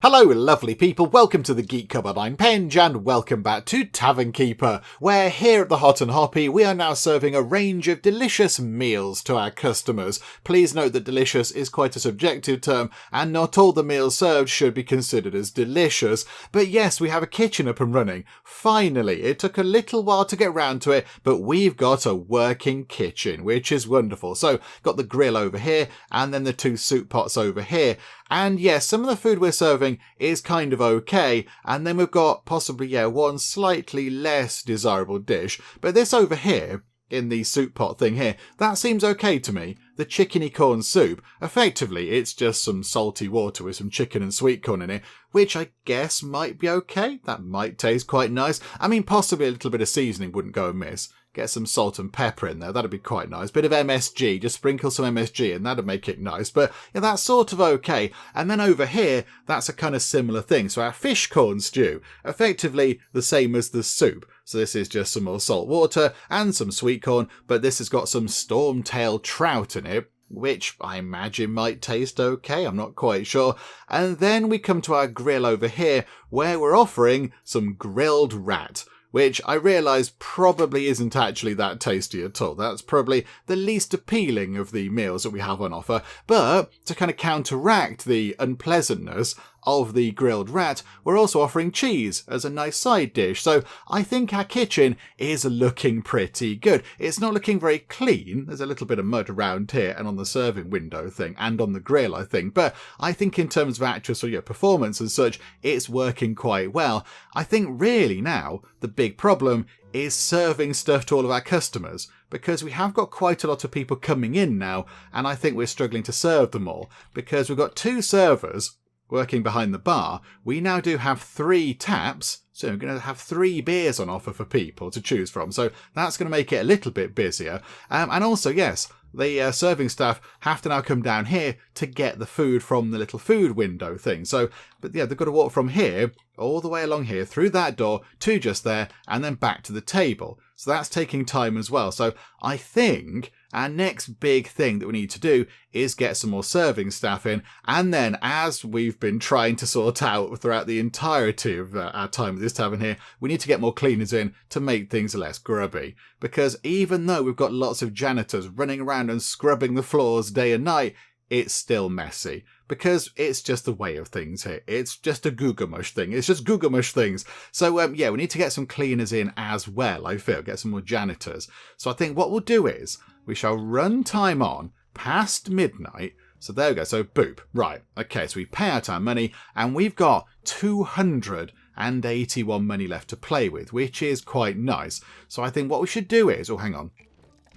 Hello lovely people, welcome to the Geek Cupboard. I'm Penge and welcome back to Tavern Keeper, where here at the Hot and Hoppy we are now serving a range of delicious meals to our customers. Please note that delicious is quite a subjective term and not all the meals served should be considered as delicious. But yes, we have a kitchen up and running. Finally, it took a little while to get round to it, but we've got a working kitchen, which is wonderful. So, got the grill over here and then the two soup pots over here. And yes, some of the food we're serving is kind of okay, and then we've got possibly, one slightly less desirable dish. But this over here, in the soup pot thing here, that seems okay to me. The chickeny corn soup, effectively it's just some salty water with some chicken and sweet corn in it, which I guess might be okay. That might taste quite nice. I mean, possibly a little bit of seasoning wouldn't go amiss. Get some salt and pepper in there, that'd be quite nice. Bit of MSG, just sprinkle some MSG in, that'd make it nice. But yeah, that's sort of okay. And then over here, that's a kind of similar thing. So our fish corn stew, effectively the same as the soup. So this is just some more salt water and some sweet corn, but this has got some storm-tailed trout in it, which I imagine might taste okay, I'm not quite sure. And then we come to our grill over here, where we're offering some grilled rat, which I realise probably isn't actually that tasty at all. That's probably the least appealing of the meals that we have on offer. But to kind of counteract the unpleasantness of the grilled rat, we're also offering cheese as a nice side dish. So I think our kitchen is looking pretty good. It's not looking very clean. There's a little bit of mud around here and on the serving window thing and on the grill, I think. But I think in terms of actual performance and such, it's working quite well. I think really now the big problem is serving stuff to all of our customers, because we have got quite a lot of people coming in now, and I think we're struggling to serve them all because we've got two servers working behind the bar. We now do have 3 taps, so we're going to have 3 beers on offer for people to choose from. So that's going to make it a little bit busier. And also, yes, the serving staff have to now come down here to get the food from the little food window thing. So, but yeah, they've got to walk from here all the way along here through that door to just there and then back to the table. So that's taking time as well. So I think our next big thing that we need to do is get some more serving staff in. And then, as we've been trying to sort out throughout the entirety of our time at this tavern here, we need to get more cleaners in to make things less grubby. Because even though we've got lots of janitors running around and scrubbing the floors day and night, it's still messy. Because it's just the way of things here. It's just a Gugamush thing. It's just Gugamush things. So, we need to get some cleaners in as well, I feel. Get some more janitors. So I think what we'll do is we shall run time on past midnight. So there we go. So boop. Right. Okay, so we pay out our money and we've got 281 money left to play with, which is quite nice. So I think what we should do is, hang on.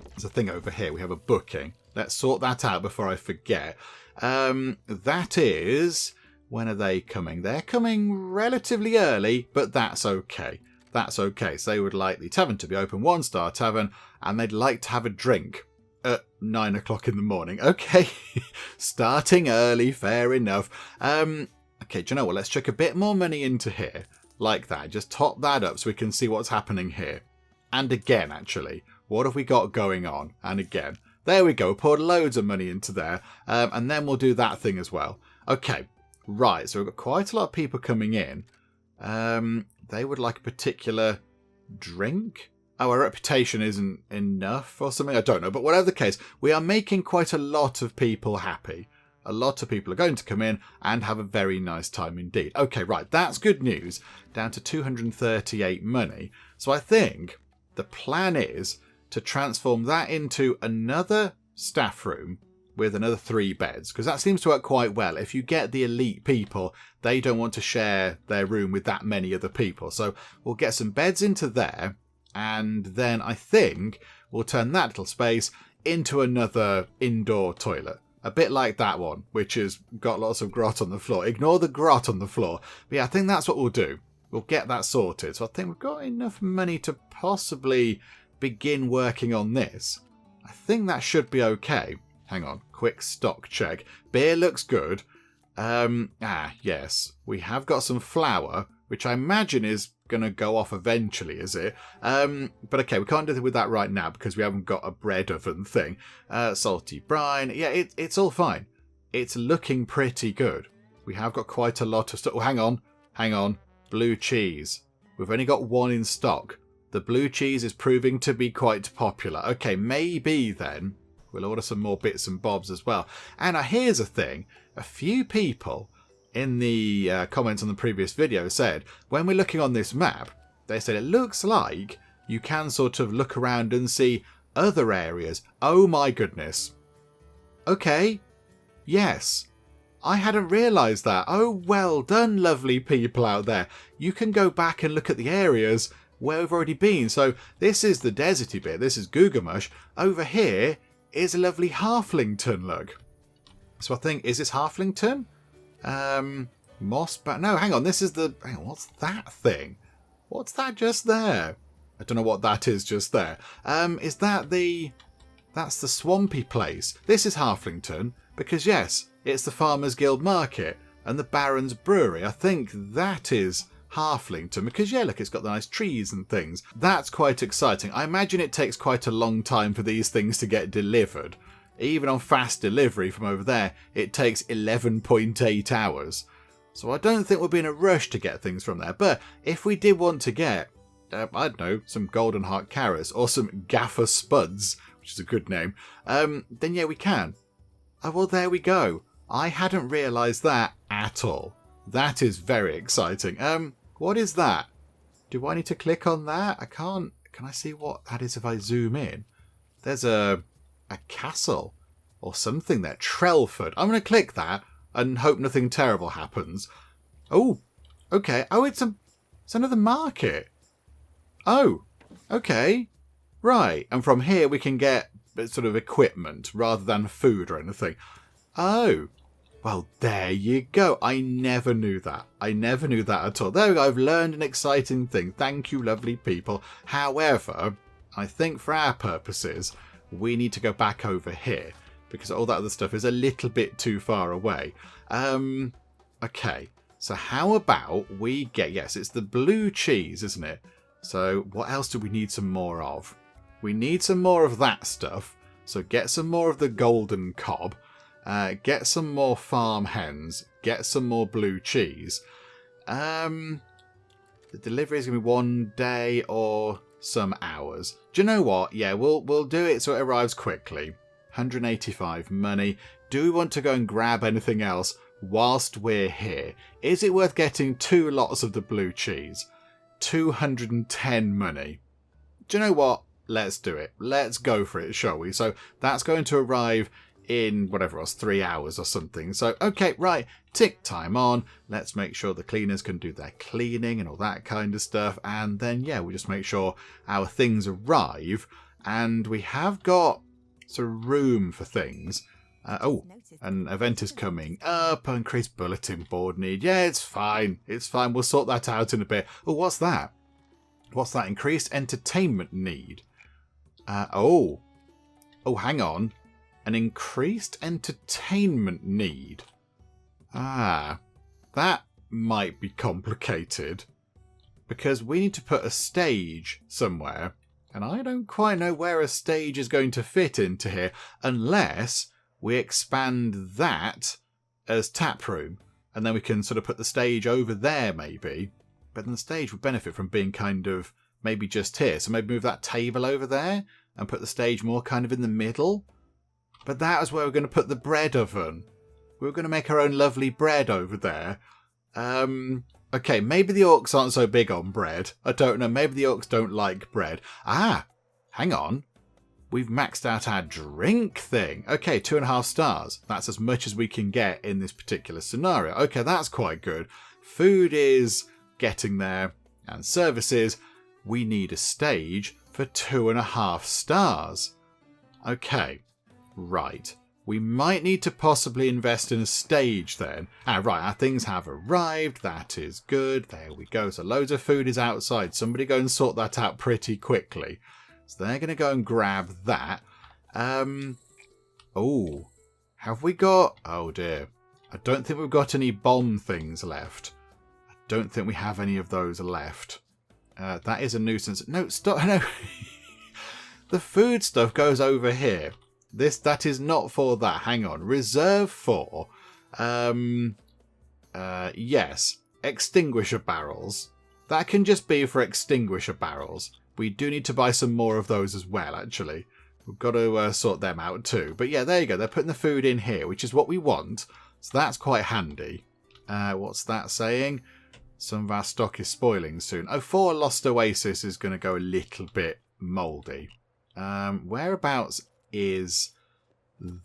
There's a thing over here. We have a booking. Let's sort that out before I forget. That is, when are they coming? They're coming relatively early, but that's okay. That's okay. So they would like the tavern to be open, 1-star tavern, and they'd like to have a drink at 9 o'clock in the morning. Okay, starting early, fair enough. Okay, do you know what? Let's chuck a bit more money into here, like that. Just top that up so we can see what's happening here. And again, actually, what have we got going on? And again, there we go. Poured loads of money into there. And then we'll do that thing as well. Okay, right. So we've got quite a lot of people coming in. They would like a particular drink. Oh, our reputation isn't enough or something. I don't know. But whatever the case, we are making quite a lot of people happy. A lot of people are going to come in and have a very nice time indeed. Okay, right. That's good news. Down to 238 money. So I think the plan is to transform that into another staff room with another 3 beds, because that seems to work quite well. If you get the elite people, they don't want to share their room with that many other people. So we'll get some beds into there, and then I think we'll turn that little space into another indoor toilet. A bit like that one, which has got lots of grot on the floor. Ignore the grot on the floor. But yeah, I think that's what we'll do. We'll get that sorted. So I think we've got enough money to possibly begin working on this. I think that should be okay. Hang on, quick stock check. Beer looks good. Yes, we have got some flour, which I imagine is going to go off eventually, is it? But okay, we can't do it with that right now because we haven't got a bread oven thing. Salty brine, yeah, it's all fine. It's looking pretty good. We have got quite a lot of stuff. Oh, hang on. Blue cheese. We've only got one in stock. The blue cheese is proving to be quite popular. Okay, maybe then we'll order some more bits and bobs as well. And here's a thing. A few people in the comments on the previous video said, when we're looking on this map, they said it looks like you can sort of look around and see other areas. Oh my goodness. Okay. Yes. I hadn't realised that. Oh, well done, lovely people out there. You can go back and look at the areas where we've already been. So this is the deserty bit. This is Gugamush. Over here is a lovely Halflington, look. So I think, is this Halflington? Moss, but no, hang on. This is the, hang on, what's that thing? What's that just there? I don't know what that is just there. Is that that's the swampy place. This is Halflington because yes, it's the Farmers Guild Market and the Baron's Brewery. I think that is Halflington because yeah, look, it's got the nice trees and things. That's quite exciting. I imagine it takes quite a long time for these things to get delivered. Even on fast delivery from over there, it takes 11.8 hours. So I don't think we'll be in a rush to get things from there. But if we did want to get, I don't know, some Golden Heart carrots or some Gaffer Spuds, which is a good name, then yeah, we can. Oh, well, there we go. I hadn't realised that at all. That is very exciting. What is that? Do I need to click on that? I can't. Can I see what that is if I zoom in? There's a castle or something there. Trelford. I'm going to click that and hope nothing terrible happens. Oh, okay. Oh, it's another market. Oh, okay. Right. And from here we can get sort of equipment rather than food or anything. Oh, well, there you go. I never knew that. I never knew that at all. There we go. I've learned an exciting thing. Thank you, lovely people. However, I think for our purposes, we need to go back over here because all that other stuff is a little bit too far away. Okay. So how about we get, yes, it's the blue cheese, isn't it? So what else do we need some more of? We need some more of that stuff. So get some more of the golden cob. Get some more farm hens. Get some more blue cheese. The delivery is going to be one day or some hours. Do you know what? Yeah, we'll do it so it arrives quickly. 185 money. Do we want to go and grab anything else whilst we're here? Is it worth getting 2 lots of the blue cheese? 210 money. Do you know what? Let's do it. Let's go for it, shall we? So that's going to arrive in whatever it was, 3 hours or something. So, okay, right, tick time on. Let's make sure the cleaners can do their cleaning and all that kind of stuff. And then, yeah, we'll just make sure our things arrive. And we have got sort of room for things. Oh, an event is coming up. Increased bulletin board need. Yeah, it's fine. It's fine. We'll sort that out in a bit. Oh, what's that? What's that? Increased entertainment need. Oh, hang on. An increased entertainment need. Ah, that might be complicated. Because we need to put a stage somewhere. And I don't quite know where a stage is going to fit into here. Unless we expand that as tap room. And then we can sort of put the stage over there maybe. But then the stage would benefit from being kind of maybe just here. So maybe move that table over there. And put the stage more kind of in the middle. But that was where we're going to put the bread oven. We were going to make our own lovely bread over there. Okay, maybe the orcs aren't so big on bread. I don't know. Maybe the orcs don't like bread. Ah, hang on. We've maxed out our drink thing. Okay, 2.5 stars. That's as much as we can get in this particular scenario. Okay, that's quite good. Food is getting there. And services, we need a stage for 2.5 stars. Okay. Right. We might need to possibly invest in a stage then. Right, our things have arrived. That is good. There we go. So loads of food is outside. Somebody go and sort that out pretty quickly. So they're going to go and grab that. Oh, have we got... Oh dear. I don't think we've got any bomb things left. I don't think we have any of those left. That is a nuisance. No, stop. No. The food stuff goes over here. That is not for that. Hang on. Reserve for. Yes. Extinguisher barrels. That can just be for extinguisher barrels. We do need to buy some more of those as well, actually. We've got to sort them out too. But yeah, there you go. They're putting the food in here, which is what we want. So that's quite handy. What's that saying? Some of our stock is spoiling soon. Oh, 4 Lost Oasis is going to go a little bit mouldy. Whereabouts is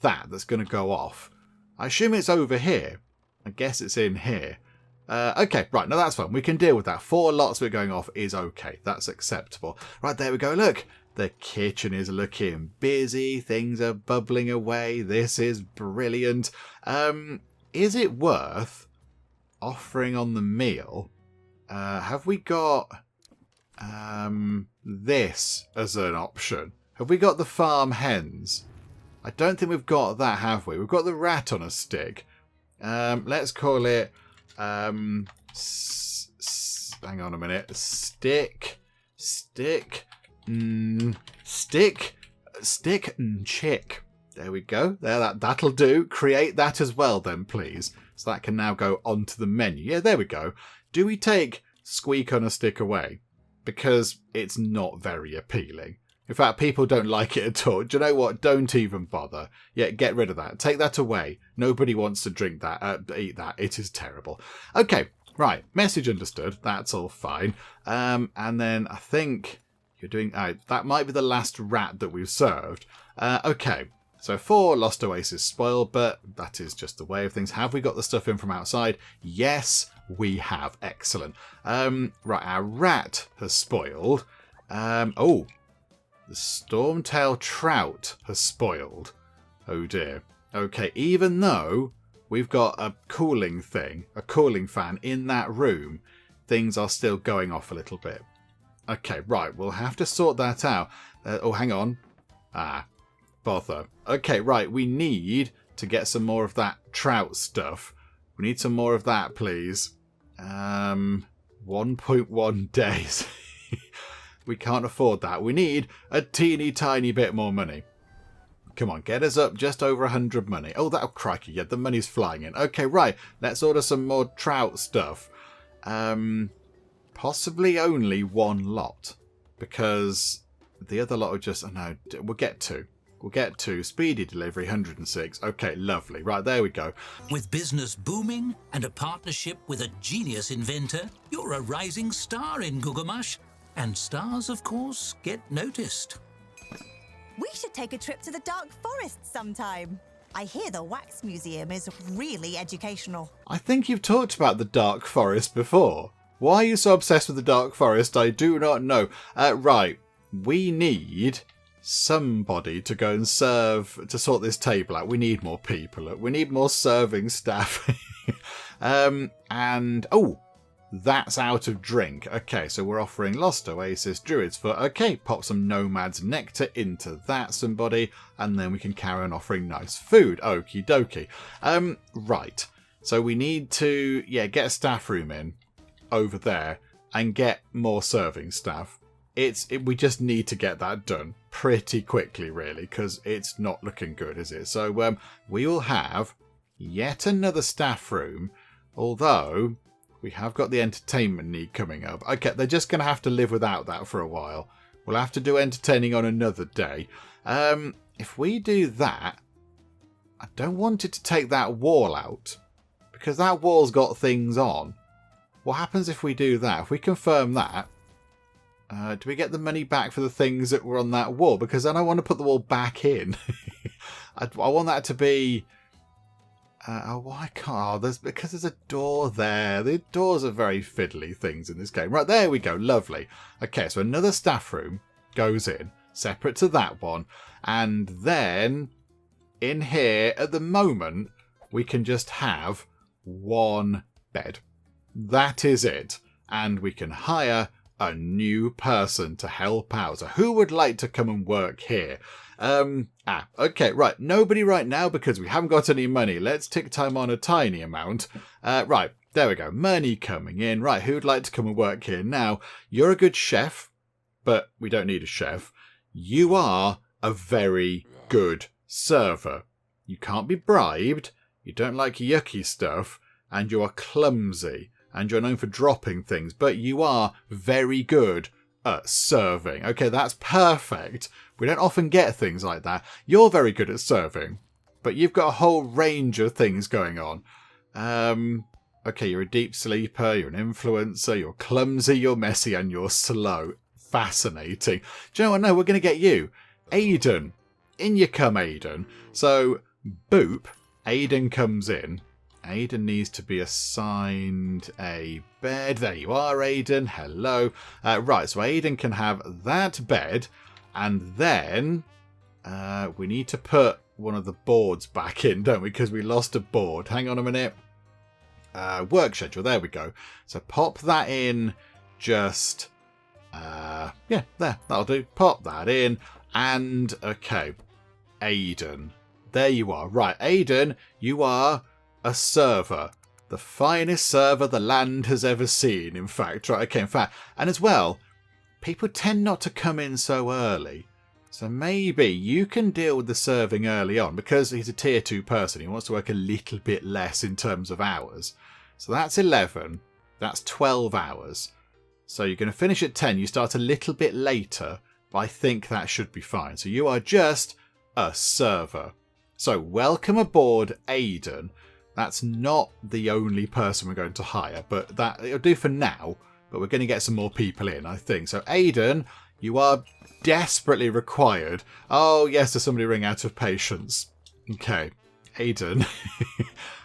that's going to go off? I assume it's over here. I guess it's in here. Okay, right, no, that's fine. We can deal with that. 4 lots of it going off is okay. That's acceptable. Right, there we go. Look, the kitchen is looking busy. Things are bubbling away. This is brilliant. Is it worth offering on the meal? Have we got this as an option? Have we got the farm hens? I don't think we've got that, have we? We've got the rat on a stick. Let's call it... hang on a minute. Stick chick. There we go. That'll do. Create that as well then, please. So that can now go onto the menu. Yeah, there we go. Do we take squeak on a stick away? Because it's not very appealing. In fact, people don't like it at all. Do you know what? Don't even bother. Yeah, get rid of that. Take that away. Nobody wants to drink that, eat that. It is terrible. Okay, right. Message understood. That's all fine. And then I think you're doing... that might be the last rat that we've served. Okay, so 4 Lost Oasis spoiled, but that is just the way of things. Have we got the stuff in from outside? Yes, we have. Excellent. Right, our rat has spoiled. Oh... The Stormtail Trout has spoiled. Oh dear. Okay, even though we've got a cooling fan in that room, things are still going off a little bit. Okay, right, we'll have to sort that out. Oh, hang on. Bother. Okay, right, we need to get some more of that trout stuff. We need some more of that, please. 1.1 days. We can't afford that. We need a teeny tiny bit more money. Come on, get us up just over 100 money. Oh, crikey, yeah, the money's flying in. Okay, right, let's order some more trout stuff. Possibly only 1 lot. Because the other lot will just... Oh, no, we'll get 2. We'll get 2. Speedy delivery, 106. Okay, lovely. Right, there we go. With business booming and a partnership with a genius inventor, you're a rising star in Gugamush. And stars, of course, get noticed. We should take a trip to the Dark Forest sometime. I hear the Wax Museum is really educational. I think you've talked about the Dark Forest before. Why are you so obsessed with the Dark Forest? I do not know. Right, we need somebody to go and serve, to sort this table out. We need more people. We need more serving staff. That's out of drink. Okay, so we're offering Lost Oasis, Druid's Foot. Okay, pop some Nomad's Nectar into that, somebody, and then we can carry on offering nice food. Okie dokie. Right. So we need to, get a staff room in over there and get more serving staff. We just need to get that done pretty quickly, really, because it's not looking good, is it? So we will have yet another staff room, although... We have got the entertainment need coming up. Okay, they're just going to have to live without that for a while. We'll have to do entertaining on another day. If we do that, I don't want it to take that wall out. Because that wall's got things on. What happens if we do that? If we confirm that, do we get the money back for the things that were on that wall? Because then I want to put the wall back in. I want that to be... why can't... because there's a door there. The doors are very fiddly things in this game. Right, there we go. Lovely. Okay, so another staff room goes in, separate to that one. And then, in here, at the moment, we can just have 1 bed. That is it. And we can hire a new person to help out. So who would like to come and work here? Okay, right. Nobody right now because we haven't got any money. Let's tick time on a tiny amount. Right, there we go. Money coming in. Right, who'd like to come and work here? Now, you're a good chef, but we don't need a chef. You are a very good server. You can't be bribed. You don't like yucky stuff. and you are clumsy, and you're known for dropping things, but you are very good at serving. Okay, that's perfect. We don't often get things like that. You're very good at serving, but you've got a whole range of things going on. Okay, you're a deep sleeper, you're an influencer, you're clumsy, you're messy, and you're slow. Fascinating. Do you know what? No, we're going to get you. Aiden. In you come, Aiden. So, boop. Aiden comes in. Aiden needs to be assigned a bed. There you are, Aiden. Hello. Right, so Aiden can have that bed. And then we need to put one of the boards back in, don't we? Because we lost a board. Hang on a minute. Work schedule. There we go. So pop that in just... yeah, there. That'll do. Pop that in. And, okay. Aiden. There you are. Right, Aiden, you are a server. The finest server the land has ever seen, in fact. Right, okay, in fact. And as well, people tend not to come in so early. So maybe you can deal with the serving early on, because he's a tier 2 person. He wants to work a little bit less in terms of hours. So that's 11. That's 12 hours. So you're going to finish at 10. You start a little bit later, but I think that should be fine. So you are just a server. So welcome aboard, Aiden. That's not the only person we're going to hire, but that it'll do for now. But we're going to get some more people in, I think. So Aiden, you are desperately required. Oh, yes, there's somebody ring out of patience. Okay, Aiden.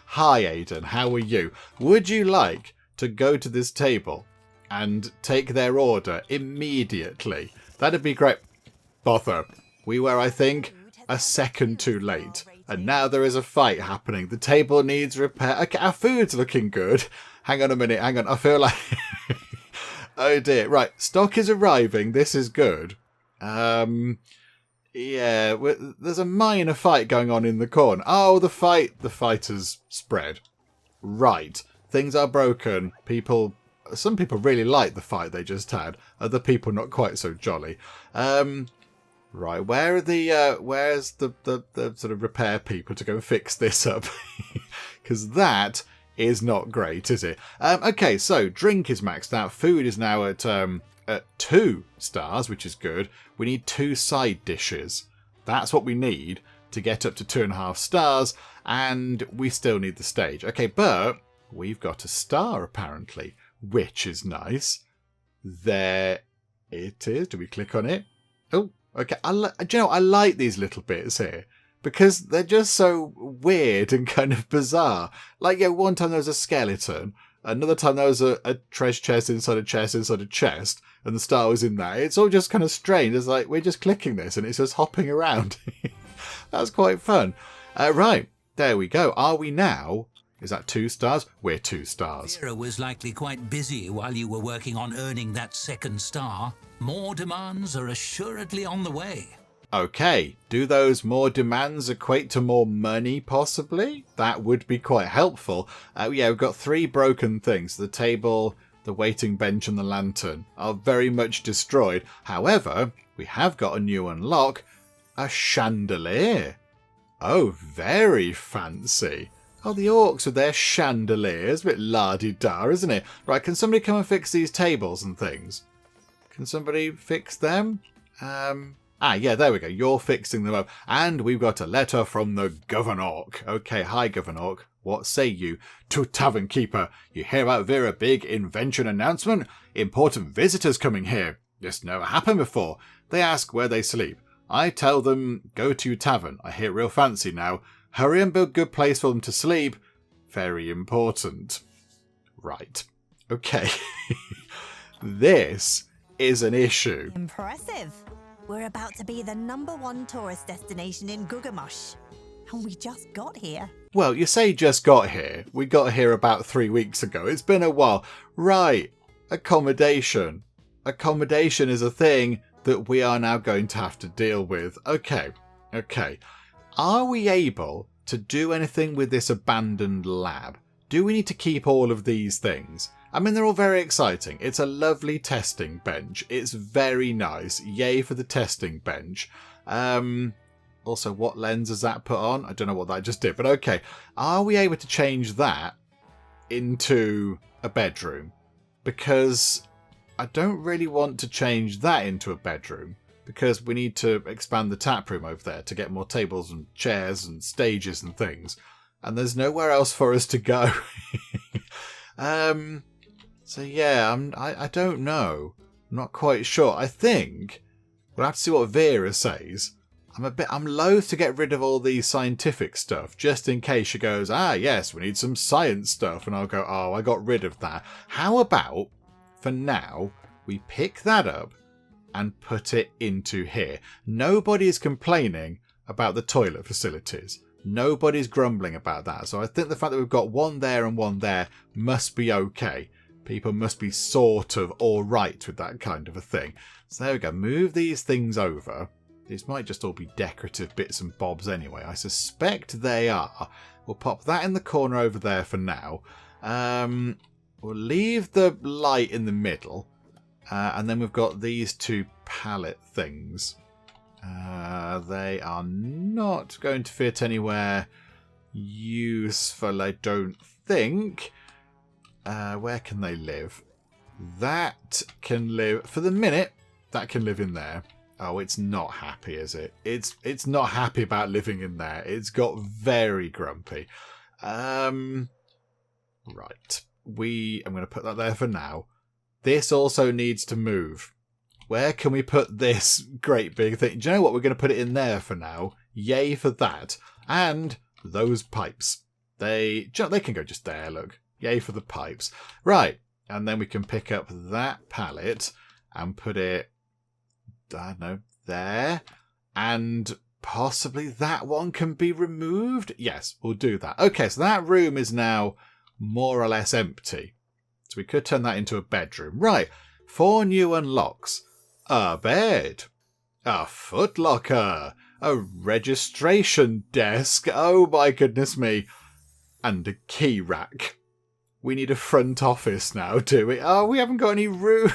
Hi, Aiden. How are you? Would you like to go to this table and take their order immediately? That'd be great. Bother. We were, I think, a second too late. And now there is a fight happening. The table needs repair. Okay, our food's looking good. Hang on a minute. Hang on. I feel like... oh, dear. Right. Stock is arriving. This is good. Yeah, there's a minor fight going on in the corner. Oh, the fight has spread. Right. Things are broken. Some people really like the fight they just had. Other people not quite so jolly. Right, where are where's the sort of repair people to go fix this up? Because that is not great, is it? Okay, so drink is maxed out. Food is now at 2 stars, which is good. We need 2 side dishes. That's what we need to get up to 2.5 stars, and we still need the stage. Okay, but we've got a star apparently, which is nice. There it is. Do we click on it? Oh, okay. Do you know, I like these little bits here because they're just so weird and kind of bizarre. Like, yeah, one time there was a skeleton. Another time there was a treasure chest inside a chest inside a chest, and the star was in there. It's all just kind of strange. It's like, we're just clicking this, and it's just hopping around. That's quite fun. Right, there we go. Are we now? Is that 2 stars? We're 2 stars. Vera was likely quite busy while you were working on earning that 2nd star. More demands are assuredly on the way. Okay, do those more demands equate to more money, possibly? That would be quite helpful. Yeah, we've got 3 broken things. The table, the waiting bench, and the lantern are very much destroyed. However, we have got a new unlock, a chandelier. Oh, very fancy. Oh, the orcs with their chandeliers. A bit la-di-da, isn't it? Right, can somebody come and fix these tables and things? Can somebody fix them? Yeah, there we go. You're fixing them up. And we've got a letter from the Governor. Okay, hi, Governor. What say you? To Tavern Keeper. You hear about Vera big invention announcement? Important visitors coming here. This never happened before. They ask where they sleep. I tell them, go to tavern. I hear real fancy now. Hurry and build good place for them to sleep. Very important. Right. Okay. This is an issue. Impressive. We're about to be the #1 tourist destination in Gugamush. And we just got here. Well, you say just got here. We got here about 3 weeks ago. It's been a while. Right. Accommodation. Accommodation is a thing that we are now going to have to deal with. Okay. Are we able to do anything with this abandoned lab? Do we need to keep all of these things? I mean, they're all very exciting. It's a lovely testing bench. It's very nice. Yay for the testing bench. Also, what lens does that put on? I don't know what that just did, but okay. Are we able to change that into a bedroom, because I don't really want to change that into a bedroom, because we need to expand the tap room over there to get more tables and chairs and stages and things, and there's nowhere else for us to go. So yeah, I don't know. I'm not quite sure. I think we'll have to see what Vera says. I'm loath to get rid of all the scientific stuff, just in case she goes, yes, we need some science stuff, and I'll go, oh, I got rid of that. How about, for now, we pick that up and put it into here? Nobody's complaining about the toilet facilities. Nobody's grumbling about that. So I think the fact that we've got one there and one there must be okay. People must be sort of all right with that kind of a thing. So there we go. Move these things over. These might just all be decorative bits and bobs anyway. I suspect they are. We'll pop that in the corner over there for now. We'll leave the light in the middle. And then we've got these two pallet things. They are not going to fit anywhere useful, I don't think. Where can they live? That can live, for the minute, that can live in there. Oh, it's not happy, is it? It's not happy about living in there. It's got very grumpy. Right. I'm going to put that there for now. This also needs to move. Where can we put this great big thing? Do you know what? We're going to put it in there for now. Yay for that. And those pipes. They can go just there, look. Yay for the pipes. Right. And then we can pick up that pallet and put it, I don't know, there. And possibly that one can be removed. Yes, we'll do that. Okay, so that room is now more or less empty. So we could turn that into a bedroom. Right. 4 new unlocks. A bed. A footlocker. A registration desk. Oh my goodness me. And a key rack. We need a front office now, do we? Oh, we haven't got any room.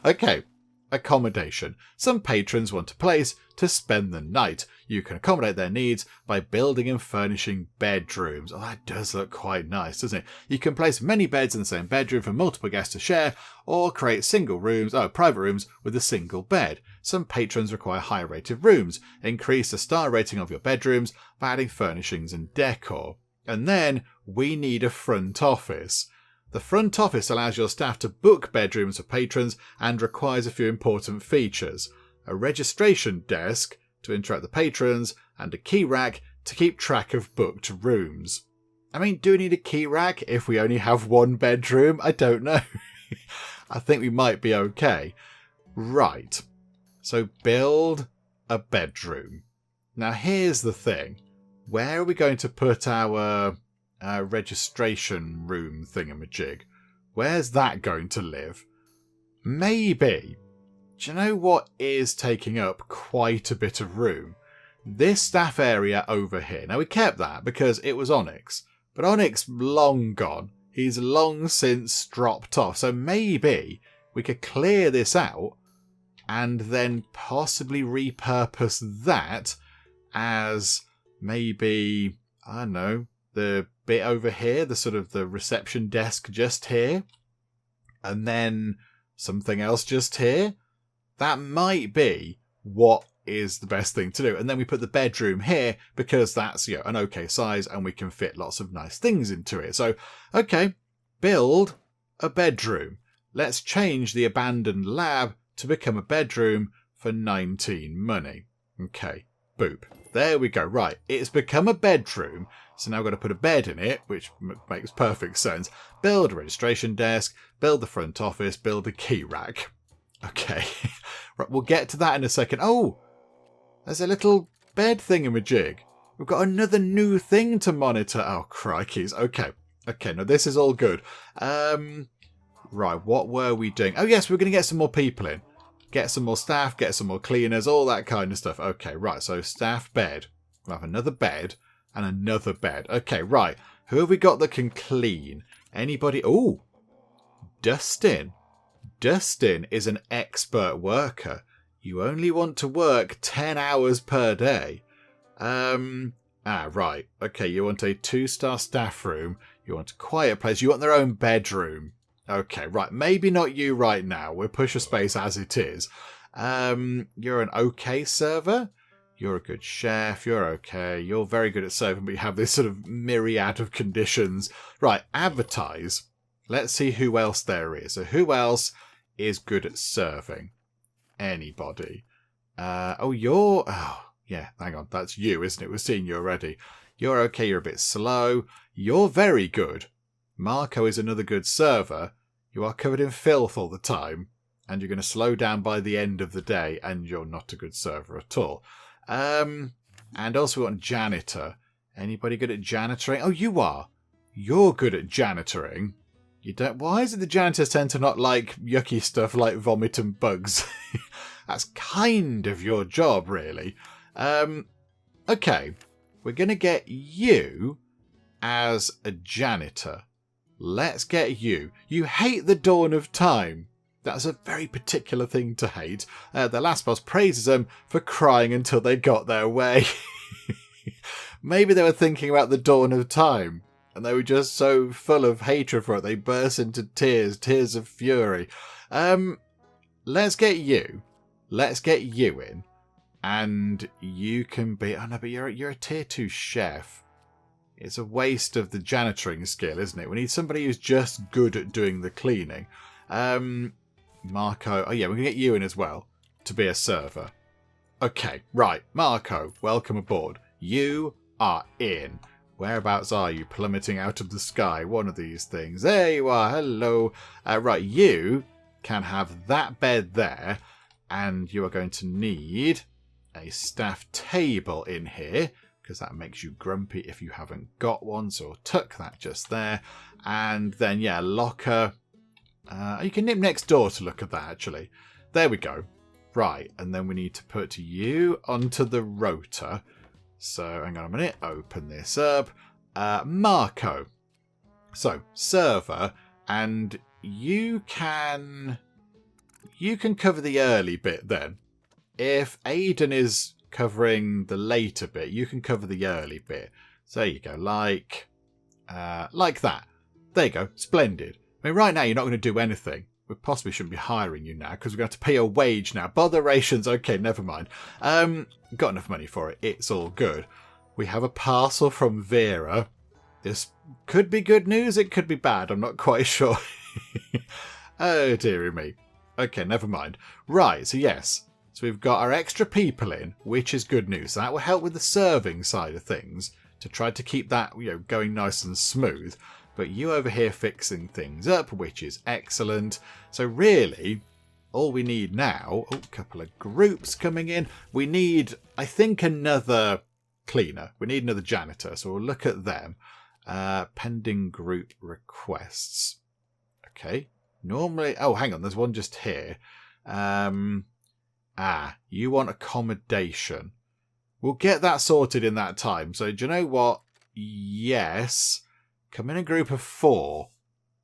Okay. Accommodation. Some patrons want a place to spend the night. You can accommodate their needs by building and furnishing bedrooms. Oh, that does look quite nice, doesn't it? You can place many beds in the same bedroom for multiple guests to share, or create private rooms with a single bed. Some patrons require higher rated rooms. Increase the star rating of your bedrooms by adding furnishings and decor. And then we need a front office. The front office allows your staff to book bedrooms for patrons and requires a few important features. A registration desk to interact with the patrons, and a key rack to keep track of booked rooms. I mean, do we need a key rack if we only have one bedroom? I don't know. I think we might be okay. Right. So build a bedroom. Now here's the thing. Where are we going to put our registration room thingamajig? Where's that going to live? Maybe. Do you know what is taking up quite a bit of room? This staff area over here. Now we kept that because it was Onyx. But Onyx long gone. He's long since dropped off. So maybe we could clear this out and then possibly repurpose that as maybe, I don't know, the bit over here, the sort of the reception desk just here, and then something else just here. That might be what is the best thing to do. And then we put the bedroom here because that's, an okay size and we can fit lots of nice things into it. So, okay, build a bedroom. Let's change the abandoned lab to become a bedroom for 19 money. Okay, boop. There we go. Right, it's become a bedroom. So now I've got to put a bed in it, which makes perfect sense. Build a registration desk, build the front office, build a key rack. Okay, right, we'll get to that in a second. Oh, there's a little bed thingamajig. We've got another new thing to monitor. Oh, crikeys. Okay, no, this is all good. Right, what were we doing? Oh, yes, we're going to get some more people in. Get some more staff, get some more cleaners, all that kind of stuff. Okay, right, so staff bed. We'll have another bed and another bed. Okay, right. Who have we got that can clean? Anybody? Oh, Dustin. Dustin is an expert worker. You only want to work 10 hours per day. Right. Okay, you want a 2-star staff room. You want a quiet place. You want their own bedroom. Okay, right. Maybe not you right now. We'll push a space as it is. You're an okay server. You're a good chef. You're okay. You're very good at serving, but you have this sort of myriad of conditions. Right, advertise. Let's see who else there is. So who else is good at serving? Anybody? Oh, yeah, hang on. That's you, isn't it? We're seeing you already. You're okay. You're a bit slow. You're very good. Marco is another good server. You are covered in filth all the time, and you're going to slow down by the end of the day, and you're not a good server at all. And also we want janitor. Anybody good at janitoring? Oh, you are. You're good at janitoring. You don't. Why is it the janitors tend to not like yucky stuff like vomit and bugs? That's kind of your job, really. Okay, we're going to get you as a janitor. Let's get you. You hate the dawn of time. That's a very particular thing to hate. The last boss praises them for crying until they got their way. Maybe they were thinking about the dawn of time, and they were just so full of hatred for it, they burst into tears of fury. Let's get you. Let's get you in. And you can be... Oh, no, but you're a tier 2 chef. It's a waste of the janitoring skill, isn't it? We need somebody who's just good at doing the cleaning. Marco... Oh, yeah, we're going to get you in as well to be a server. Okay, right. Marco, welcome aboard. You are in. Whereabouts are you? Plummeting out of the sky. One of these things. There you are. Hello. Right, you can have that bed there. And you are going to need a staff table in here, because that makes you grumpy if you haven't got one. So I'll tuck that just there. And then, yeah, locker. You can nip next door to look at that, actually. There we go. Right, and then we need to put you onto the rotor. So, hang on a minute. Open this up. Marco. So, server. And you can cover the early bit then. If Aiden is covering the later bit, you can cover the early bit. So there you go, like that. There you go, splendid. I mean, right now you're not going to do anything. We possibly shouldn't be hiring you now because we're going to have to pay a wage now. Botherations, okay, never mind. Got enough money for it. It's all good. We have a parcel from Vera. This could be good news. It could be bad. I'm not quite sure. Oh, dearie me. Okay, never mind. Right, so yes. So we've got our extra people in, which is good news. That will help with the serving side of things to try to keep that, going nice and smooth. But you over here fixing things up, which is excellent. So really, all we need now... Oh, a couple of groups coming in. We need, I think, another cleaner. We need another janitor. So we'll look at them. Pending group requests. Okay. Normally... Oh, hang on. There's one just here. You want accommodation. We'll get that sorted in that time. So do you know what? Yes. Come in a group of 4.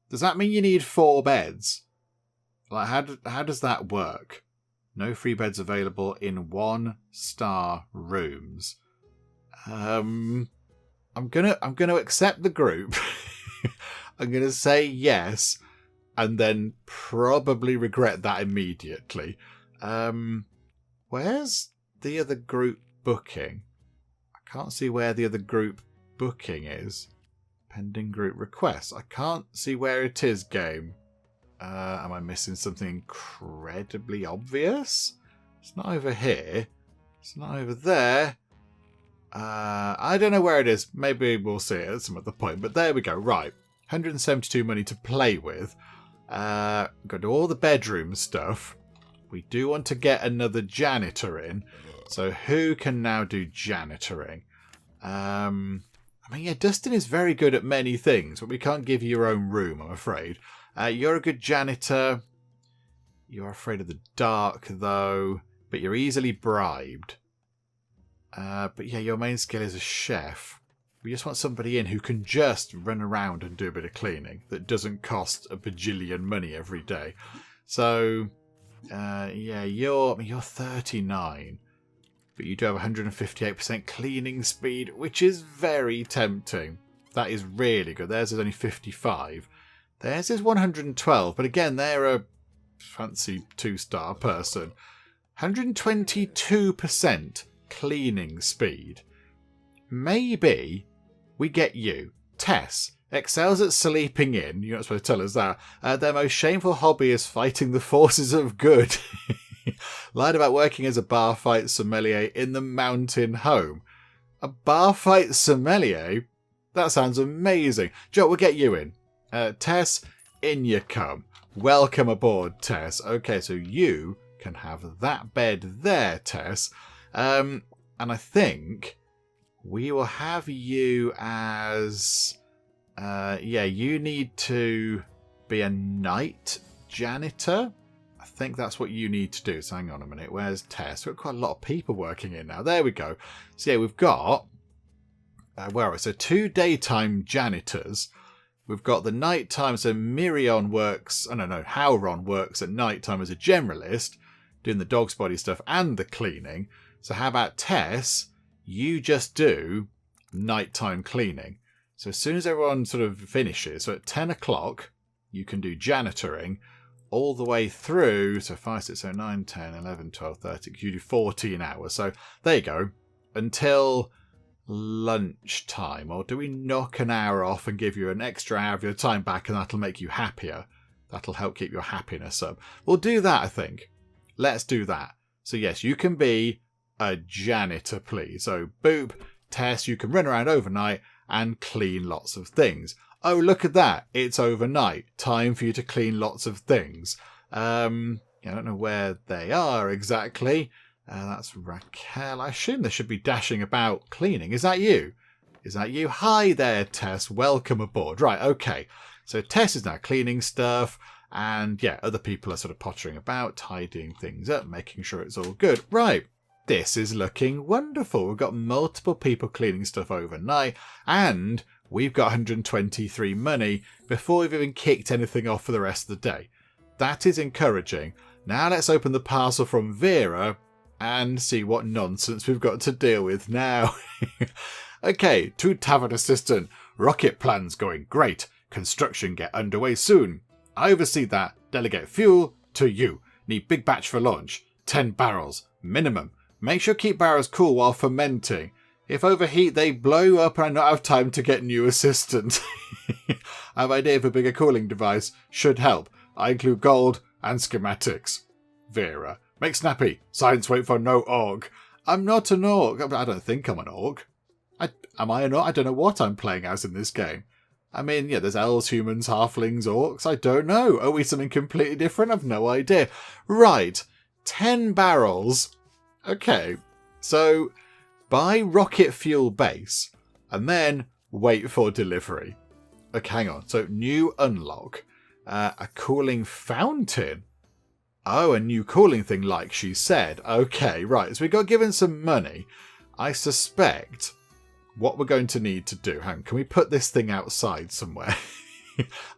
Does that mean you need 4 beds? Like, how does that work? No free beds available in 1-star rooms. I'm gonna accept the group. I'm gonna say yes, and then probably regret that immediately. Where's the other group booking? I can't see where the other group booking is. Pending group requests. I can't see where it is, game. Am I missing something incredibly obvious? It's not over here. It's not over there. I don't know where it is. Maybe we'll see it at some other point. But there we go. Right. 172 money to play with. Got to do all the bedroom stuff. We do want to get another janitor in. So who can now do janitoring? I mean, yeah, Dustin is very good at many things, but we can't give you your own room, I'm afraid. You're a good janitor. You're afraid of the dark, though, but you're easily bribed. But yeah, your main skill is a chef. We just want somebody in who can just run around and do a bit of cleaning that doesn't cost a bajillion money every day. So, yeah, you're 39. But you do have 158% cleaning speed, which is very tempting. That is really good. Theirs is only 55. Theirs is 112. But again, they're a fancy 2-star person. 122% cleaning speed. Maybe we get you. Tess excels at sleeping in. You're not supposed to tell us that. Their most shameful hobby is fighting the forces of good. Lied about working as a bar fight sommelier in the mountain home. A bar fight sommelier? That sounds amazing. Joe, we'll get you in. Tess, in you come. Welcome aboard, Tess. Okay, so you can have that bed there, Tess. And I think we will have you as... you need to be a night janitor. I think that's what you need to do. So hang on a minute. Where's Tess? We've got quite a lot of people working in now. There we go. So yeah, we've got... where are we? So 2 daytime janitors. We've got the nighttime. So Hauron works at nighttime as a generalist, doing the dog's body stuff and the cleaning. So how about Tess? You just do nighttime cleaning. So as soon as everyone sort of finishes, so at 10 o'clock, you can do janitoring all the way through. So 5, 6, 7, 9, 10, 11, 12, 13. You do 14 hours. So there you go. Until lunchtime. Or do we knock an hour off and give you an extra hour of your time back, and that'll make you happier? That'll help keep your happiness up. We'll do that, I think. Let's do that. So yes, you can be a janitor, please. So boop, Tess, you can run around overnight and clean lots of things. Oh, look at that. It's overnight. Time for you to clean lots of things. I don't know where they are exactly. That's Raquel. I assume they should be dashing about cleaning. Is that you? Is that you? Hi there, Tess. Welcome aboard. Right, okay. So Tess is now cleaning stuff. And yeah, other people are sort of pottering about, tidying things up, making sure it's all good. Right. This is looking wonderful. We've got multiple people cleaning stuff overnight. And we've got 123 money before we've even kicked anything off for the rest of the day. That is encouraging. Now let's open the parcel from Vera and see what nonsense we've got to deal with now. Okay, to Tavern Assistant. Rocket plans going great. Construction get underway soon. I oversee that. Delegate fuel to you. Need big batch for launch. 10 barrels. Minimum. Make sure keep barrels cool while fermenting. If overheat, they blow up and I not have time to get new assistant. I have idea for a bigger cooling device. Should help. I include gold and schematics. Vera. Make snappy. Science wait for no orc. I'm not an orc. I don't think I'm an orc. Am I an orc? I don't know what I'm playing as in this game. I mean, yeah, there's elves, humans, halflings, orcs. I don't know. Are we something completely different? I've no idea. Right. 10 barrels. Okay. So, buy rocket fuel base and then wait for delivery. Okay, hang on. So, new unlock. A cooling fountain. Oh, a new cooling thing, like she said. Okay, right. So we got given some money. I suspect what we're going to need to do. Hang on, can we put this thing outside somewhere?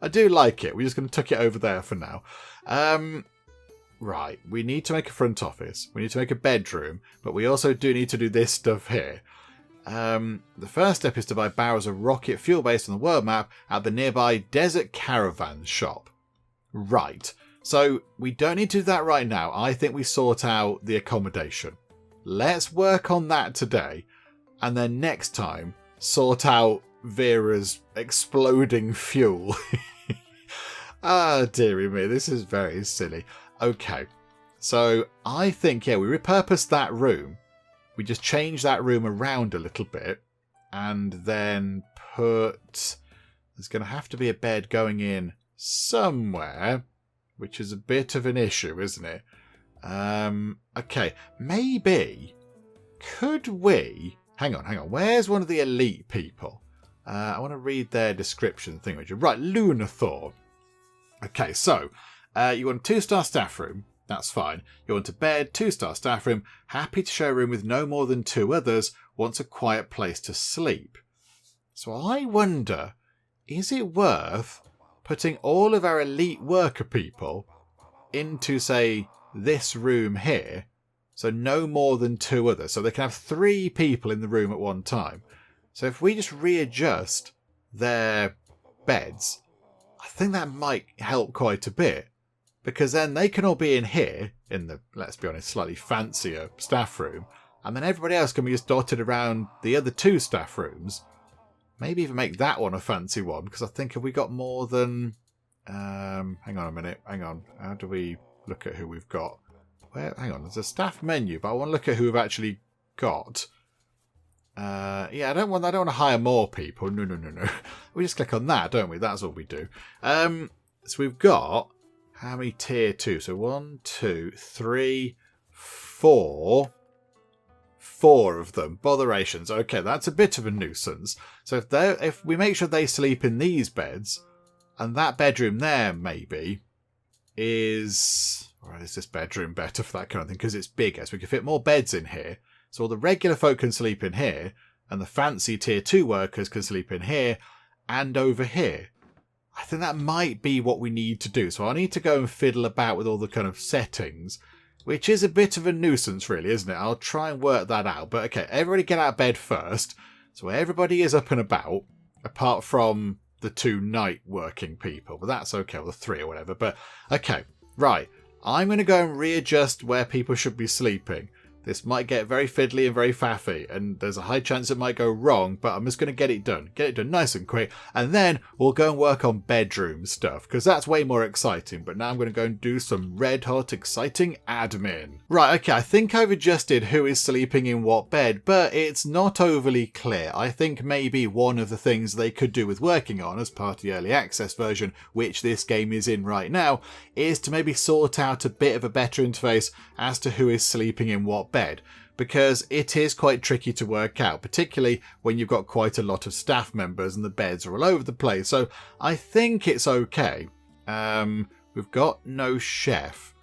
I do like it. We're just going to tuck it over there for now. Right. We need to make a front office. We need to make a bedroom. But we also do need to do this stuff here. The first step is to buy barrels of rocket fuel based on the world map at the nearby Desert Caravan shop. Right. So we don't need to do that right now. I think we sort out the accommodation. Let's work on that today. And then next time, sort out Vera's exploding fuel. Ah, dearie me. This is very silly. Okay. So I think, yeah, we repurpose that room. We just change that room around a little bit. And then put... There's going to have to be a bed going in somewhere. Which is a bit of an issue, isn't it? Okay, maybe... Could we... Hang on. Where's one of the elite people? I want to read their description thing. Right, Lunathor. Okay, so... you want a 2-star staff room. That's fine. You want a bed, 2-star staff room. Happy to share a room with no more than 2 others. Wants a quiet place to sleep. So I wonder... Is it worth... putting all of our elite worker people into, say, this room here, so no more than 2 others. So they can have 3 people in the room at one time. So if we just readjust their beds, I think that might help quite a bit. Because then they can all be in here, in the, let's be honest, slightly fancier staff room. And then everybody else can be just dotted around the other 2 staff rooms. Maybe even make that one a fancy one. Because I think have we got more than... hang on a minute. Hang on. How do we look at who we've got? Hang on. There's a staff menu. But I want to look at who we've actually got. Yeah, I don't want to hire more people. No. We just click on that, don't we? That's what we do. So we've got... How many tier 2? So 1, 2, 3, 4. 4 of them. Botherations. Okay, that's a bit of a nuisance. So if we make sure they sleep in these beds, and that bedroom there maybe is... Or is this bedroom better for that kind of thing? Because it's bigger, so we can fit more beds in here. So all the regular folk can sleep in here, and the fancy tier 2 workers can sleep in here and over here. I think that might be what we need to do. So I need to go and fiddle about with all the kind of settings, which is a bit of a nuisance really, isn't it? I'll try and work that out. But okay, everybody get out of bed first. So everybody is up and about, apart from the 2 night working people. But that's okay, or the 3 or whatever. But okay, right. I'm going to go and readjust where people should be sleeping. This might get very fiddly and very faffy, and there's a high chance it might go wrong, but I'm just going to get it done. Get it done nice and quick, and then we'll go and work on bedroom stuff, because that's way more exciting. But now I'm going to go and do some red-hot, exciting admin. Right, okay, I think I've adjusted who is sleeping in what bed, but it's not overly clear. I think maybe one of the things they could do with working on, as part of the early access version, which this game is in right now, is to maybe sort out a bit of a better interface as to who is sleeping in what bed, because it is quite tricky to work out, particularly when you've got quite a lot of staff members and the beds are all over the place. So I think it's okay. We've got no chef.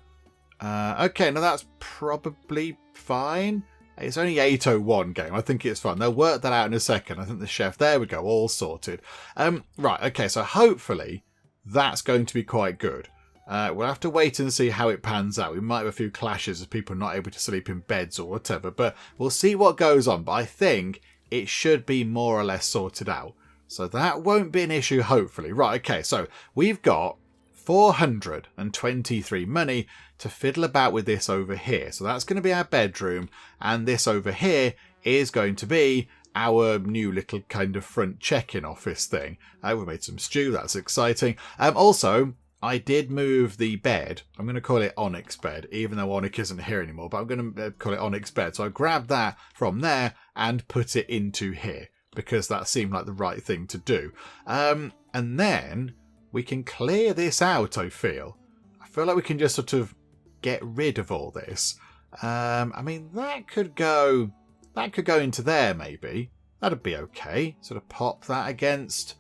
Okay, now that's probably fine. It's only 8:01 game. I think it's fine. They'll work that out in a second. I think the chef, there we go, all sorted. Right, okay, so hopefully that's going to be quite good. We'll have to wait and see how it pans out. We might have a few clashes of people not able to sleep in beds or whatever, but we'll see what goes on. But I think it should be more or less sorted out. So that won't be an issue, hopefully. Right, okay, so we've got 423 money to fiddle about with this over here. So that's going to be our bedroom, and this over here is going to be our new little kind of front check-in office thing. We made some stew, that's exciting. Also, I did move the bed. I'm going to call it Onyx bed, even though Onyx isn't here anymore, but I'm going to call it Onyx bed. So I grabbed that from there and put it into here, because that seemed like the right thing to do. And then we can clear this out, I feel. I feel like we can just sort of get rid of all this. I mean, that could go into there, maybe. That'd be okay. Sort of pop that against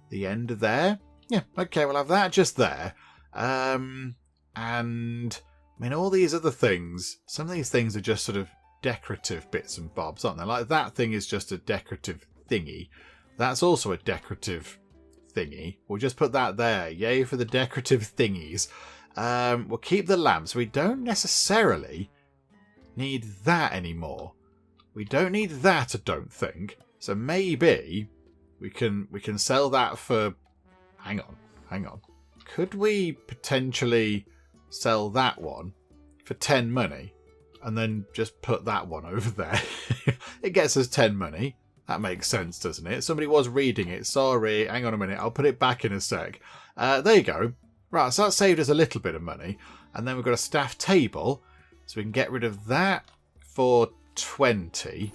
the end of there. Yeah, okay, we'll have that just there. And, I mean, all these other things, some of these things are just sort of decorative bits and bobs, aren't they? Like, that thing is just a decorative thingy. That's also a decorative thingy. We'll just put that there. Yay for the decorative thingies. We'll keep the lamps. We don't necessarily need that anymore. We don't need that, I don't think. So maybe we can sell that for... Hang on. Could we potentially sell that one for 10 money and then just put that one over there? It gets us 10 money. That makes sense, doesn't it? Somebody was reading it. Sorry. Hang on a minute. I'll put it back in a sec. There you go. Right, so that saved us a little bit of money. And then we've got a staff table. So we can get rid of that for 20.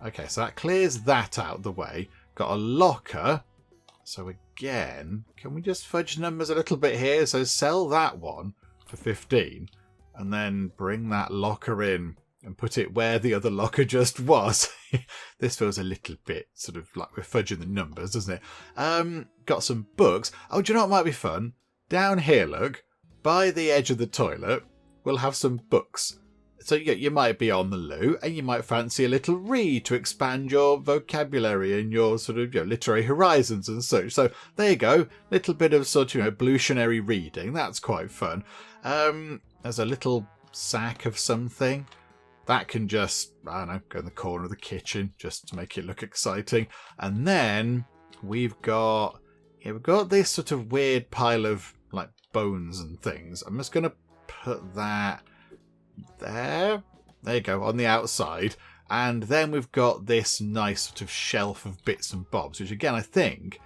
Okay, so that clears that out of the way. Got a locker. So again, can we just fudge numbers a little bit here? So sell that one for 15 and then bring that locker in and put it where the other locker just was. This feels a little bit sort of like we're fudging the numbers, doesn't it? Got some books. Oh, do you know what might be fun? Down here, look, by the edge of the toilet, we'll have some books. So you might be on the loo and you might fancy a little read to expand your vocabulary and your sort of literary horizons and such. So there you go, little bit of sort of evolutionary reading. That's quite fun. There's a little sack of something that can just, I don't know, go in the corner of the kitchen just to make it look exciting. And then we've got this sort of weird pile of like bones and things. I'm just going to put that there. There you go, on the outside. And then we've got this nice sort of shelf of bits and bobs, which again I think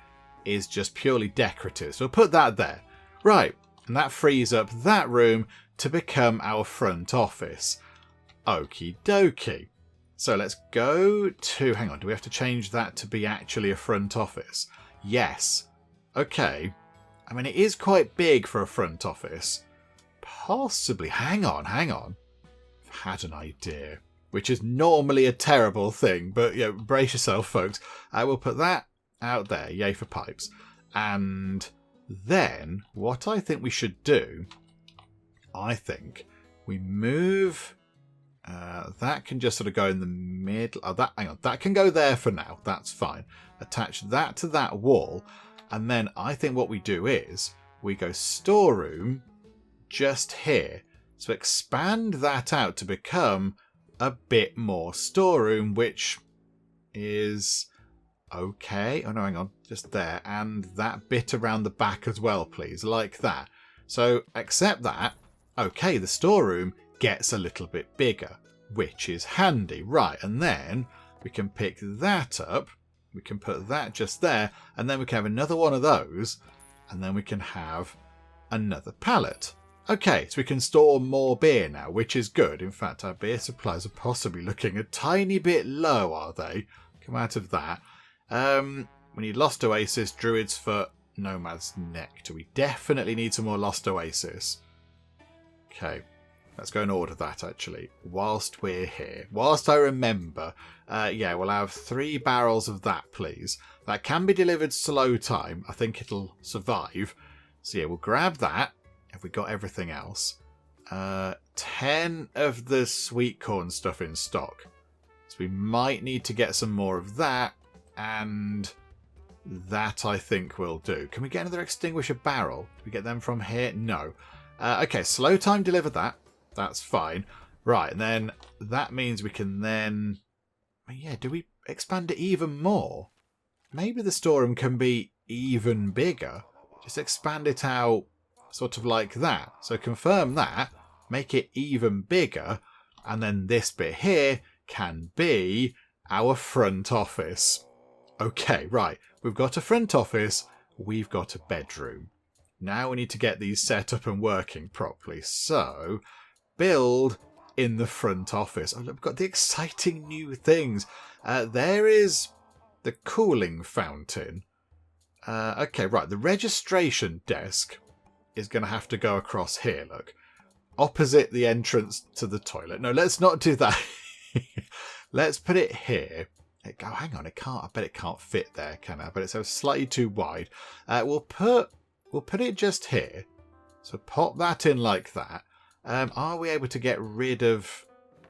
is just purely decorative. So we'll put that there. Right, and that frees up that room to become our front office. Okie dokie. So let's go to... Hang on, do we have to change that to be actually a front office? Yes. Okay. I mean, it is quite big for a front office. Possibly. Hang on. I've had an idea. Which is normally a terrible thing, but yeah, brace yourself, folks. I will put that out there. Yay for pipes. And then what I think we should do, I think we move... that can just sort of go in the middle. Oh, hang on. That can go there for now. That's fine. Attach that to that wall. And then I think what we do is we go storeroom just here. So expand that out to become a bit more storeroom, which is okay. Oh no, hang on. Just there. And that bit around the back as well, please. Like that. So accept that. Okay, the storeroom gets a little bit bigger, which is handy. Right, and then we can pick that up. We can put that just there, and then we can have another one of those, and then we can have another pallet. Okay, so we can store more beer now, which is good. In fact, our beer supplies are possibly looking a tiny bit low, are they? Come out of that. We need Lost Oasis, Druid's Foot, Nomad's Nectar. We definitely need some more Lost Oasis. Okay. Let's go and order that, actually, whilst we're here. Whilst I remember, yeah, we'll have 3 barrels of that, please. That can be delivered slow time. I think it'll survive. So, yeah, we'll grab that. Have we got everything else? 10 of the sweet corn stuff in stock. So we might need to get some more of that. And that, I think, will do. Can we get another extinguisher barrel? Do we get them from here? No. Okay, slow time deliver that. That's fine. Right, and then that means we can then... Yeah, do we expand it even more? Maybe the storeroom can be even bigger. Just expand it out sort of like that. So confirm that, make it even bigger, and then this bit here can be our front office. Okay, right. We've got a front office. We've got a bedroom. Now we need to get these set up and working properly. So... build in the front office. Oh, look, we've got the exciting new things. There is the cooling fountain. Okay, right. The registration desk is going to have to go across here, look. Opposite the entrance to the toilet. No, let's not do that. Let's put it here. Oh, hang on. It can't. I bet it can't fit there, can I? But it's slightly too wide. We'll put it just here. So pop that in like that. Are we able to get rid of...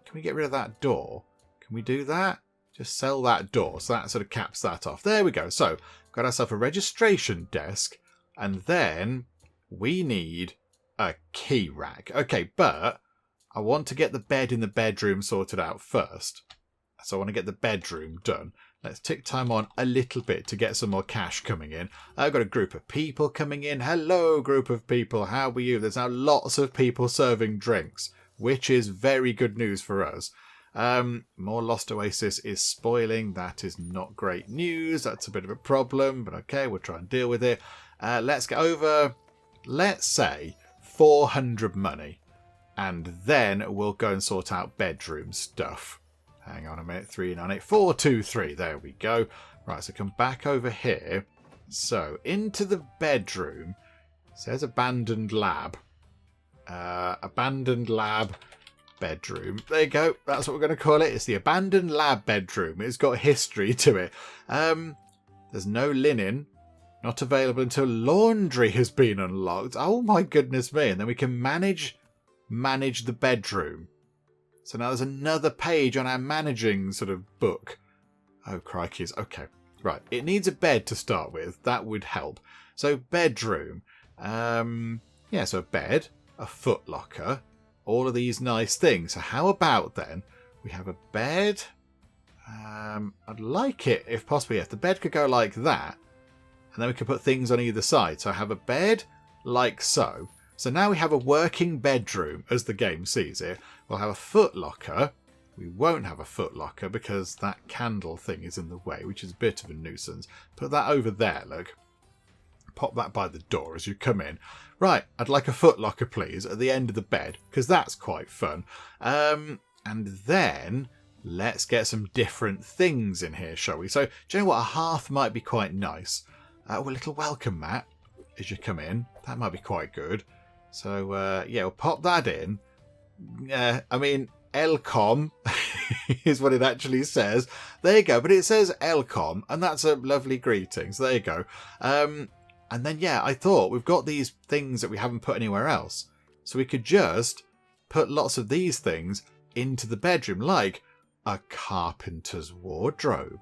Can we get rid of that door? Can we do that? Just sell that door. So that sort of caps that off. There we go. So, got ourselves a registration desk. And then we need a key rack. Okay, but I want to get the bed in the bedroom sorted out first. So I want to get the bedroom done. Let's tick time on a little bit to get some more cash coming in. I've got a group of people coming in. Hello, group of people. How are you? There's now lots of people serving drinks, which is very good news for us. More Lost Oasis is spoiling. That is not great news. That's a bit of a problem, but okay, we'll try and deal with it. Let's get over, let's say, 400 money. And then we'll go and sort out bedroom stuff. Hang on a minute, 398, 423, there we go. Right, so come back over here. So, into the bedroom. It says abandoned lab. Abandoned lab bedroom. There you go, that's what we're going to call it. It's the abandoned lab bedroom. It's got history to it. There's no linen. Not available until laundry has been unlocked. Oh my goodness me. And then we can manage the bedroom. So now there's another page on our managing sort of book. Oh, crikeys. Okay. Right. It needs a bed to start with. That would help. So bedroom. Yeah, so a bed, a footlocker, all of these nice things. So how about then we have a bed? I'd like it, if possible, if the bed could go like that. And then we can put things on either side. So I have a bed like so. So now we have a working bedroom as the game sees it. We'll have a foot locker. We won't have a foot locker because that candle thing is in the way, which is a bit of a nuisance. Put that over there, look. Pop that by the door as you come in. Right, I'd like a foot locker, please, at the end of the bed, because that's quite fun. And then let's get some different things in here, shall we? So, do you know what? A hearth might be quite nice. A little welcome mat as you come in. That might be quite good. So, yeah, we'll pop that in. I mean, Elcom is what it actually says. There you go. But it says Elcom, and that's a lovely greeting. So there you go. And then, yeah, I thought we've got these things that we haven't put anywhere else. So we could just put lots of these things into the bedroom, like a carpenter's wardrobe.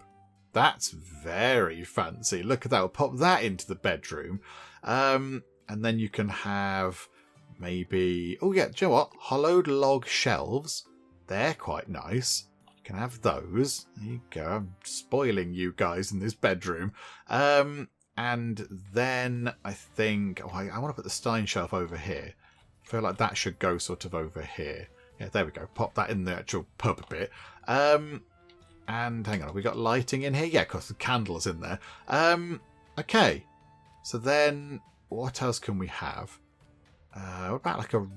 That's very fancy. Look at that. We'll pop that into the bedroom. And then you can have maybe... Oh, yeah, do you know what? Hollowed log shelves. They're quite nice. You can have those. There you go. I'm spoiling you guys in this bedroom. And then I think... Oh, I want to put the Stein shelf over here. I feel like that should go sort of over here. Yeah, there we go. Pop that in the actual pub bit. And hang on, have we got lighting in here? Yeah, of course, the candle's in there. Okay. So then, what else can we have? What about like a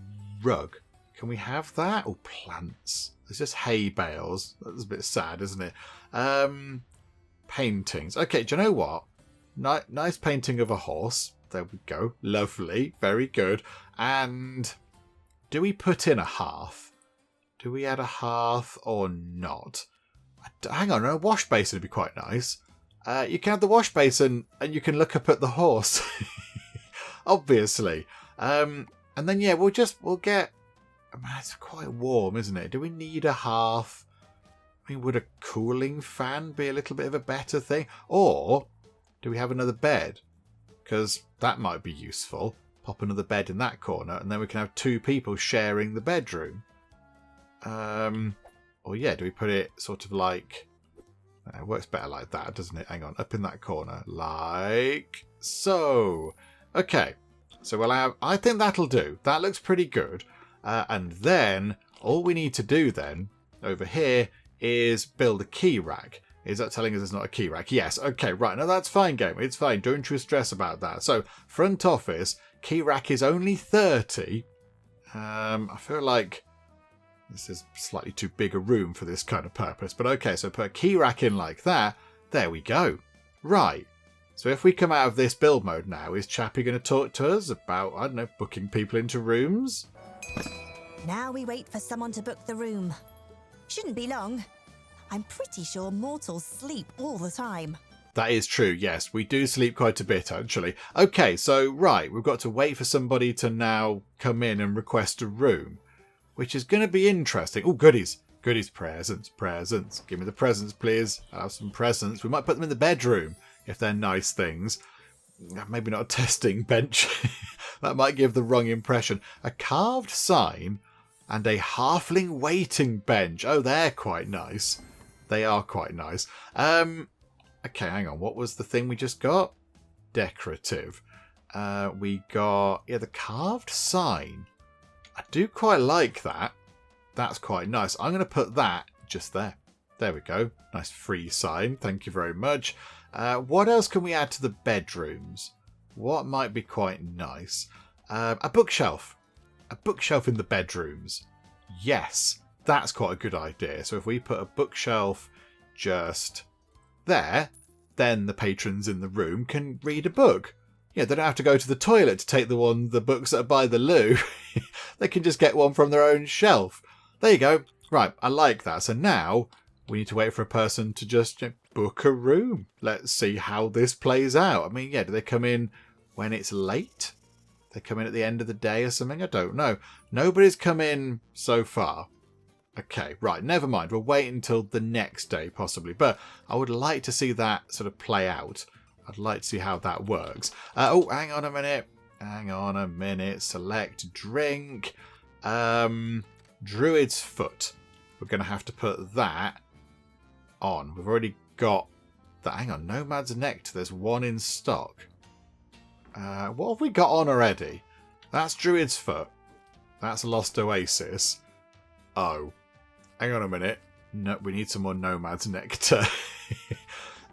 rug? Can we have that? Oh, plants. There's just hay bales. That's a bit sad, isn't it? Paintings. Okay, do you know what? Nice painting of a horse. There we go. Lovely. Very good. And do we put in a hearth? Do we add a hearth or not? Hang on, a wash basin would be quite nice. You can have the wash basin and you can look up at the horse. Obviously. And then, yeah, we'll get... I mean, it's quite warm, isn't it? Do we need a hearth? I mean, would a cooling fan be a little bit of a better thing? Or do we have another bed? Because that might be useful. Pop another bed in that corner, and then we can have two people sharing the bedroom. Or yeah, do we put it sort of like... It works better like that, doesn't it? Hang on, up in that corner. Like so. Okay, so we'll have... I think that'll do. That looks pretty good. And then, all we need to do then, over here, is build a key rack. Is that telling us it's not a key rack? Yes. Okay, right. No, that's fine, game. It's fine. Don't you stress about that. So, front office, key rack is only 30. I feel like this is slightly too big a room for this kind of purpose. But okay, so put a key rack in like that. There we go. Right. So if we come out of this build mode now, is Chappie going to talk to us about, I don't know, booking people into rooms? Now we wait for someone to book the room. Shouldn't be long. I'm pretty sure mortals sleep all the time. That is true, yes. We do sleep quite a bit, actually. Okay, so, right, we've got to wait for somebody to now come in and request a room, which is going to be interesting. Oh, goodies. Goodies, presents. Give me the presents, please. I'll have some presents. We might put them in the bedroom, if they're nice things. Maybe not a testing bench. That might give the wrong impression. A carved sign and a halfling waiting bench. Oh, they're quite nice. They are quite nice. Okay, hang on. What was the thing we just got? Decorative. We got, yeah, the carved sign. I do quite like that. That's quite nice. I'm going to put that just there. There we go. Nice free sign. Thank you very much. What else can we add to the bedrooms? What might be quite nice? A bookshelf. A bookshelf in the bedrooms. Yes, that's quite a good idea. So if we put a bookshelf just there, then the patrons in the room can read a book. Yeah, they don't have to go to the toilet to take the books that are by the loo. They can just get one from their own shelf. There you go. Right, I like that. So now we need to wait for a person to just book a room. Let's see how this plays out. I mean, yeah, do they come in when it's late? They come in at the end of the day or something? I don't know. Nobody's come in so far. Okay, right, never mind. We'll wait until the next day, possibly. But I would like to see that sort of play out. I'd like to see how that works. Oh, hang on a minute. Hang on a minute. Select drink. Druid's Foot. We're going to have to put that on. We've already got that. Hang on, Nomad's Nectar. There's one in stock. What have we got on already? That's Druid's Foot. That's Lost Oasis. Oh. Hang on a minute. No, we need some more Nomad's Nectar.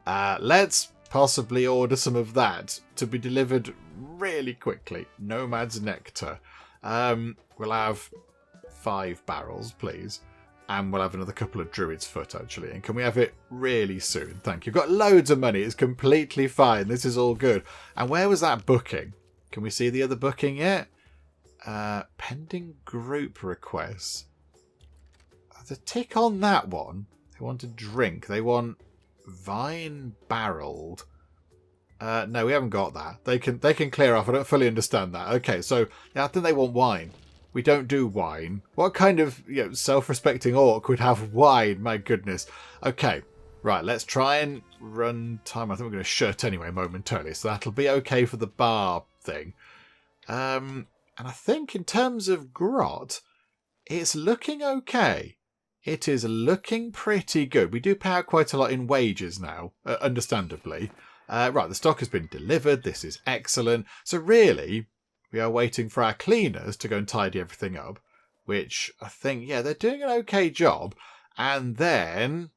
Let's possibly order some of that to be delivered really quickly. Nomad's Nectar. We'll have 5 barrels, please. And we'll have another couple of Druid's Foot, actually. And can we have it really soon? Thank you. We've got loads of money. It's completely fine. This is all good. And where was that booking? Can we see the other booking yet? Pending group requests. The tick on that one. They want a drink. They want vine barreled. No, we haven't got that. They can clear off. I don't fully understand that. Okay, so yeah, I think they want wine. We don't do wine. What kind of self-respecting orc would have wine? My goodness. Okay, right. Let's try and run time. I think we're going to shut anyway momentarily, so that'll be okay for the bar thing. And I think in terms of grot, it's looking okay. It is looking pretty good. We do pay out quite a lot in wages now, understandably. Right, the stock has been delivered. This is excellent. So really, we are waiting for our cleaners to go and tidy everything up, which I think, yeah, they're doing an okay job. And then,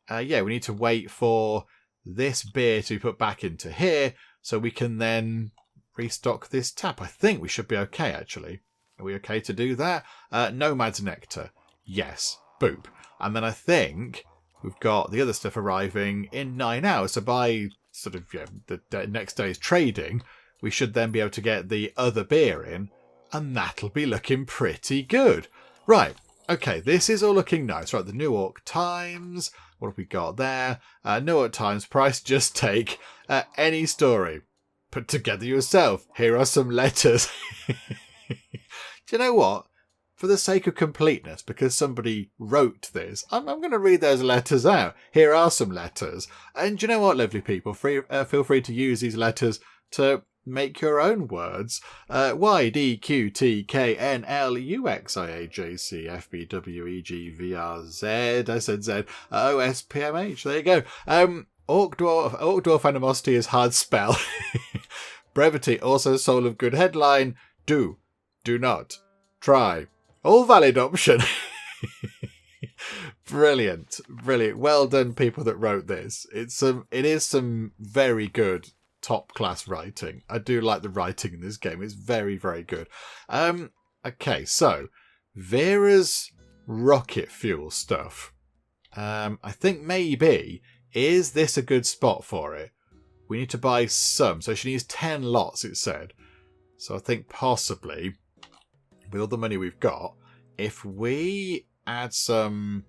we need to wait for this beer to be put back into here so we can then restock this tap. I think we should be okay, actually. Are we okay to do that? Nomad's Nectar. Yes. Boop. And then I think we've got the other stuff arriving in 9 hours. So by sort of the next day's trading, we should then be able to get the other beer in, and that'll be looking pretty good. Right. Okay, this is all looking nice. Right, the New Orc Times. What have we got there? New Orc Times price, just take any story. Put together yourself. Here are some letters. Do you know what? For the sake of completeness, because somebody wrote this, I'm going to read those letters out. Here are some letters. And do you know what, lovely people? Feel free to use these letters to make your own words. Y, D, Q, T, K, N, L, U, X, I, A, J, C, F, B, W, E, G, V, R, Z. I said Z. O, S, P, M, H. There you go. Orc Dwarf Animosity is hard spell. Brevity, also soul of good headline. Do not, try. All valid option. Brilliant. Well done, people that wrote this. It is some very good top class writing. I do like the writing in this game. It's very, very good. Okay, so Vera's rocket fuel stuff. I think maybe, is this a good spot for it? We need to buy some. So she needs 10 lots, it said. So I think possibly, with all the money we've got, if we add some...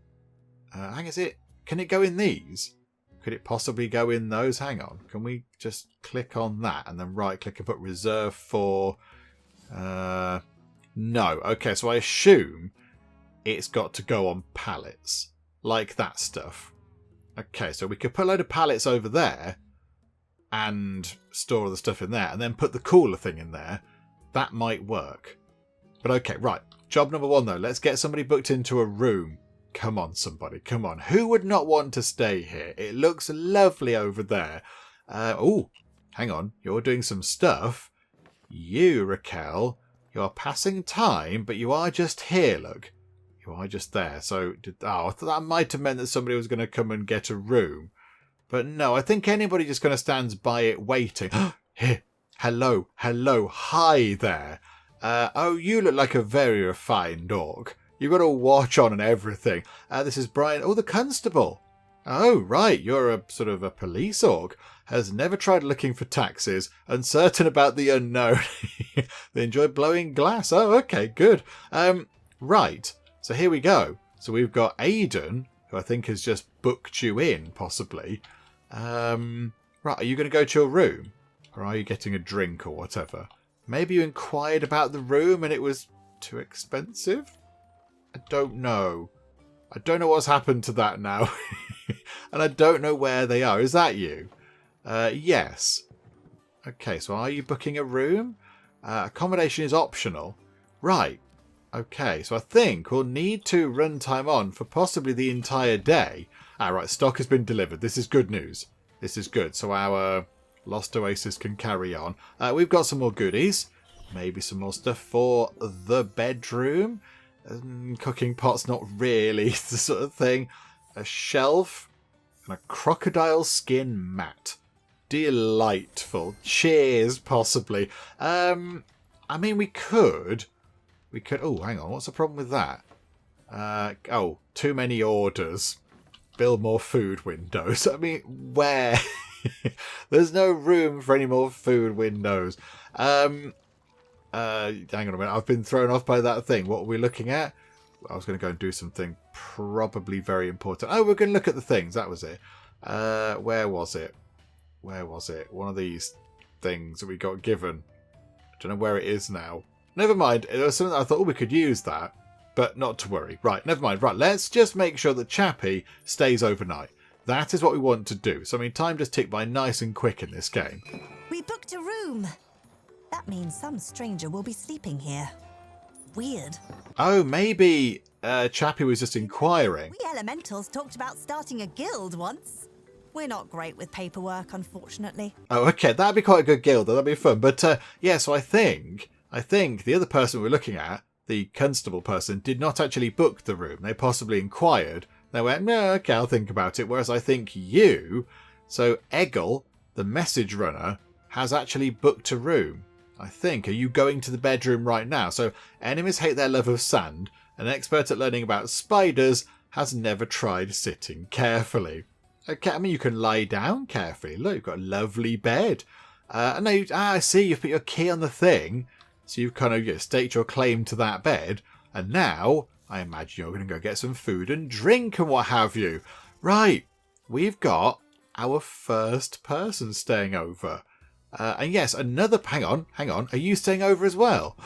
can it go in these? Could it possibly go in those? Hang on. Can we just click on that and then right-click and put reserve for... No. Okay, so I assume it's got to go on pallets. Like that stuff. Okay, so we could put a load of pallets over there and store all the stuff in there and then put the cooler thing in there. That might work. But okay, right. Job number 1, though. Let's get somebody booked into a room. Come on, somebody. Come on. Who would not want to stay here? It looks lovely over there. Oh, hang on. You're doing some stuff. You, Raquel, you are passing time, but you are just here, look. You are just there. So, I thought that might have meant that somebody was going to come and get a room. But no, I think anybody just kind of stands by it waiting. Here. Hello. Hi there. Oh, you look like a very refined orc. You've got a watch on and everything. This is Brian. Oh, the constable. Oh, right. You're a sort of a police orc. Has never tried looking for taxes. Uncertain about the unknown. They enjoy blowing glass. Oh, okay, good. Right. So here we go. So we've got Aidan, who I think has just booked you in, possibly. Right. Are you going to go to your room? Or are you getting a drink or whatever? Maybe you inquired about the room and it was too expensive? I don't know. I don't know what's happened to that now. And I don't know where they are. Is that you? Yes. Okay, so are you booking a room? Accommodation is optional. Right. Okay, so I think we'll need to run time on for possibly the entire day. Right, stock has been delivered. This is good news. This is good. So our Lost Oasis can carry on. We've got some more goodies. Maybe some more stuff for the bedroom. Cooking pot's not really the sort of thing. A shelf and a crocodile skin mat. Delightful. Cheers, possibly. I mean, we could. Oh, hang on. What's the problem with that? Too many orders. Build more food windows. I mean, where? There's no room for any more food windows. Hang on a minute. I've been thrown off by that thing. What are we looking at? I was going to go and do something probably very important. Oh, we're going to look at the things. That was it. Where was it? One of these things that we got given. I don't know where it is now. Never mind. It was something that I thought, we could use that. But not to worry. Right, never mind. Right, let's just make sure that Chappie stays overnight. That is what we want to do. So, I mean, time does tick by nice and quick in this game. We booked a room. That means some stranger will be sleeping here. Weird. Oh, maybe Chappie was just inquiring. We elementals talked about starting a guild once. We're not great with paperwork, unfortunately. Oh, okay. That'd be quite a good guild. That'd be fun. But, yeah, so I think the other person we're looking at, the constable person, did not actually book the room. They possibly inquired. They went, no, okay, I'll think about it. Whereas I think you, so Eggle, the message runner, has actually booked a room. I think. Are you going to the bedroom right now? So enemies hate their love of sand. An expert at learning about spiders has never tried sitting carefully. Okay, I mean, you can lie down carefully. Look, you've got a lovely bed. I see, you've put your key on the thing. So you've kind of staked your claim to that bed. And now, I imagine you're going to go get some food and drink and what have you. Right, we've got our first person staying over. And yes, another... Hang on. Are you staying over as well?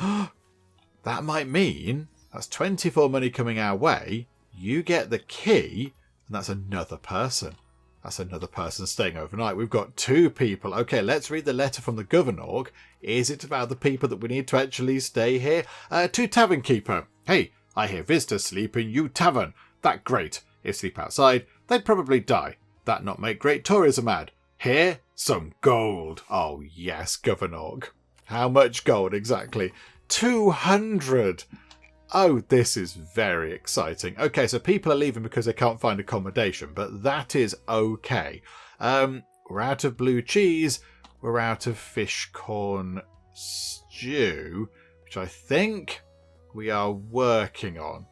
That might mean that's 24 money coming our way. You get the key, and that's another person. That's another person staying overnight. We've got 2 people. Okay, let's read the letter from the Governor. Is it about the people that we need to actually stay here? To Tavern Keeper. Hey, I hear visitors sleep in you tavern. That great. If sleep outside, they'd probably die. That not make great tourism ad. Here, some gold. Oh, yes, Governor. How much gold exactly? 200. Oh, this is very exciting. Okay, so people are leaving because they can't find accommodation, but that is okay. We're out of blue cheese. We're out of fish corn stew, which I think we are working on.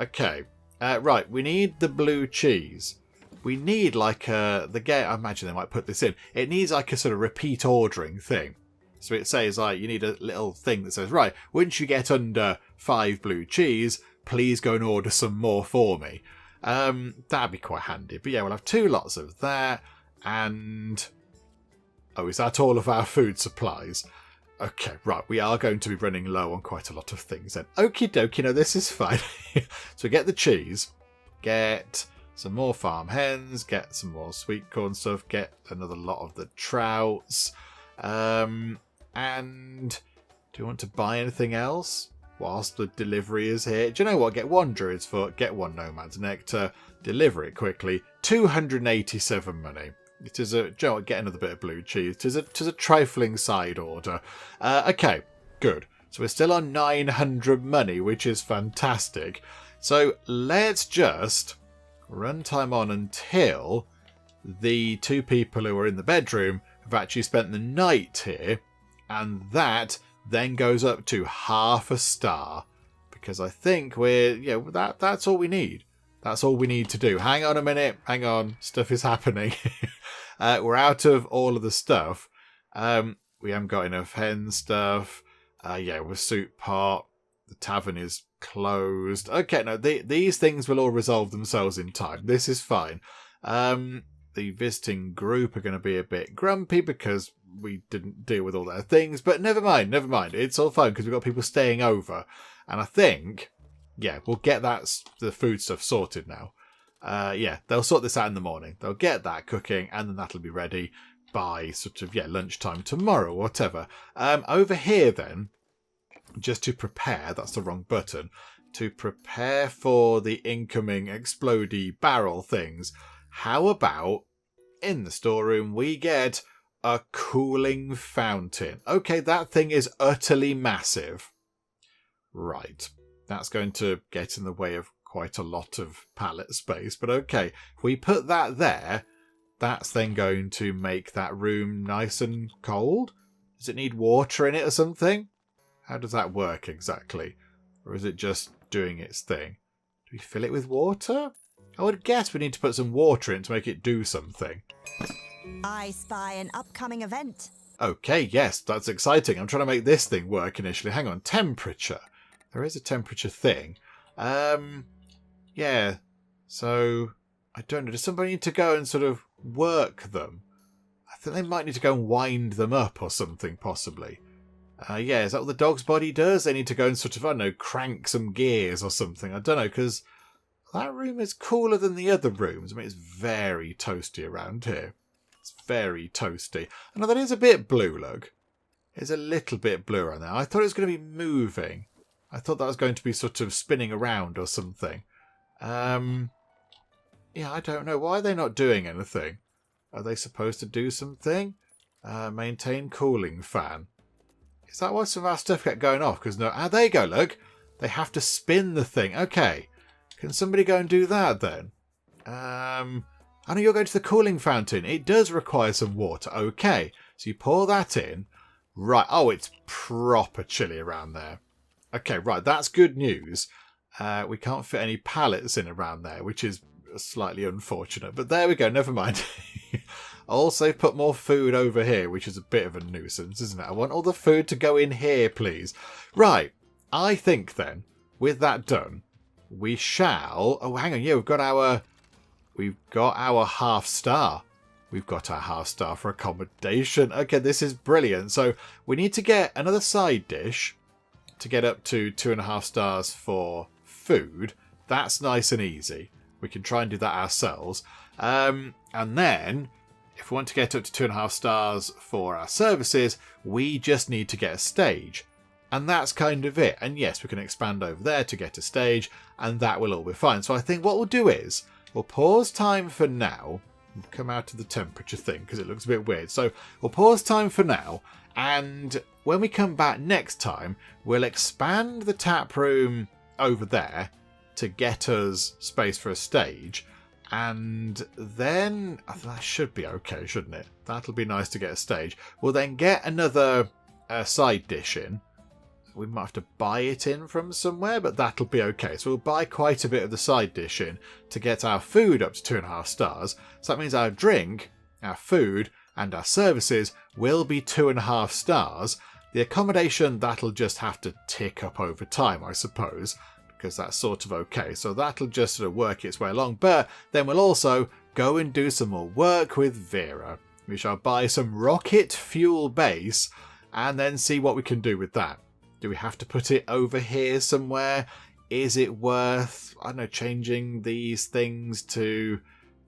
Okay, right, we need the blue cheese. We need like I imagine they might put this in. It needs like a sort of repeat ordering thing. So it says like you need a little thing that says, right, once you get under 5 blue cheese, please go and order some more for me. That'd be quite handy. But yeah, we'll have 2 lots of that. And oh, is that all of our food supplies? Okay, right, we are going to be running low on quite a lot of things then. Okie dokie, no, this is fine. So get the cheese, get some more farm hens, get some more sweet corn stuff, get another lot of the trouts. And do you want to buy anything else whilst the delivery is here? Do you know what? Get 1 druid's foot, get 1 nomad's nectar, deliver it quickly. 287 money. It is a... Do you know what? Get another bit of blue cheese. It is a trifling side order. Okay, good. So we're still on 900 money, which is fantastic. So let's just run time on until the 2 people who are in the bedroom have actually spent the night here, and that then goes up to half a star, because I think that's all we need. That's all we need to do. Hang on a minute. Hang on. Stuff is happening. We're out of all of the stuff. We haven't got enough hen stuff. We're soup pot. The tavern is closed. Okay, no, these things will all resolve themselves in time. This is fine. The visiting group are going to be a bit grumpy because we didn't deal with all their things, but never mind. It's all fine because we've got people staying over. And I think, we'll get the food stuff sorted now. They'll sort this out in the morning. They'll get that cooking and then that'll be ready by sort of, lunchtime tomorrow, whatever. Over here then, just to prepare, that's the wrong button, to prepare for the incoming explodey barrel things. How about in the storeroom we get A cooling fountain. Okay, that thing is utterly massive. Right. That's going to get in the way of quite a lot of pallet space. But okay, if we put that there, that's then going to make that room nice and cold. Does it need water in it or something? How does that work exactly? Or is it just doing its thing? Do we fill it with water? I would guess we need to put some water in to make it do something. I spy an upcoming event. Okay, yes, that's exciting. I'm trying to make this thing work initially. Hang on, temperature. There is a temperature thing. Yeah, so I don't know. Does somebody need to go and sort of work them? I think they might need to go and wind them up or something, possibly. Yeah, is that what the dog's body does? They need to go and sort of, I don't know, crank some gears or something. I don't know, because that room is cooler than the other rooms. I mean, it's very toasty around here. It's very toasty. I know that is a bit blue, look. It's a little bit blue around there. I thought it was going to be moving. I thought that was going to be sort of spinning around or something. Yeah, I don't know. Why are they not doing anything? Are they supposed to do something? Maintain cooling fan. Is that why some of our stuff kept going off? Because no, there you go, look. They have to spin the thing. Okay. Can somebody go and do that then? I know you're going to the cooling fountain. It does require some water. Okay. So you pour that in. Right. Oh, it's proper chilly around there. Okay, right. That's good news. We can't fit any pallets in around there, which is slightly unfortunate. But there we go. Never mind. Also put more food over here, which is a bit of a nuisance, isn't it? I want all the food to go in here, please. Right. I think then, with that done, we shall... Oh, hang on. Yeah, we've got our half star. We've got our half star for accommodation. Okay, this is brilliant. So we need to get another side dish to get up to 2.5 stars for food. That's nice and easy. We can try and do that ourselves. And then, if we want to get up to 2.5 stars for our services, we just need to get a stage. And that's kind of it. And yes, we can expand over there to get a stage, and that will all be fine. So I think what we'll do is, we'll pause time for now. We'll come out of the temperature thing, because it looks a bit weird. So we'll pause time for now, and when we come back next time, we'll expand the tap room over there to get us space for a stage. And then, that should be okay, shouldn't it? That'll be nice to get a stage. We'll then get another side dish in. We might have to buy it in from somewhere, but that'll be okay. So we'll buy quite a bit of the side dish in to get our food up to 2.5 stars. So that means our drink, our food, and our services will be 2.5 stars. The accommodation, that'll just have to tick up over time, I suppose, because that's sort of okay. So that'll just sort of work its way along. But then we'll also go and do some more work with Vera. We shall buy some rocket fuel base and then see what we can do with that. Do we have to put it over here somewhere? Is it worth, I don't know, changing these things to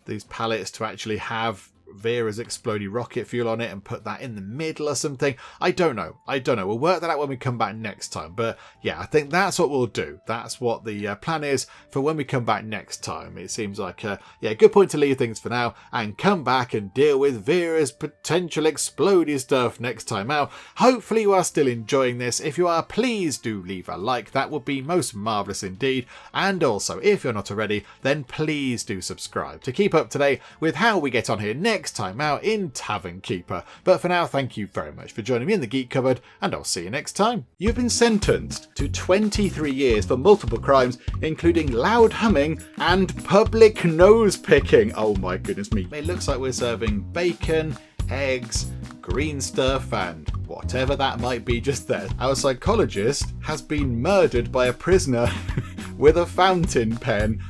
these pallets to actually have Vera's explodey rocket fuel on it and put that in the middle or something? I don't know. We'll work that out when we come back next time. But yeah, I think that's what we'll do. That's what the plan is for when we come back next time. It seems like a good point to leave things for now and come back and deal with Vera's potential explodey stuff next time out. Hopefully you are still enjoying this. If you are, please do leave a like. That would be most marvellous indeed. And also, if you're not already, then please do subscribe to keep up to date with how we get on here next time out in Tavern Keeper. But for now, thank you very much for joining me in the Geek Cupboard, and I'll see you next time. You've been sentenced to 23 years for multiple crimes, including loud humming and public nose picking. Oh my goodness me. It looks like we're serving bacon, eggs, green stuff, and whatever that might be just there. Our psychologist has been murdered by a prisoner with a fountain pen.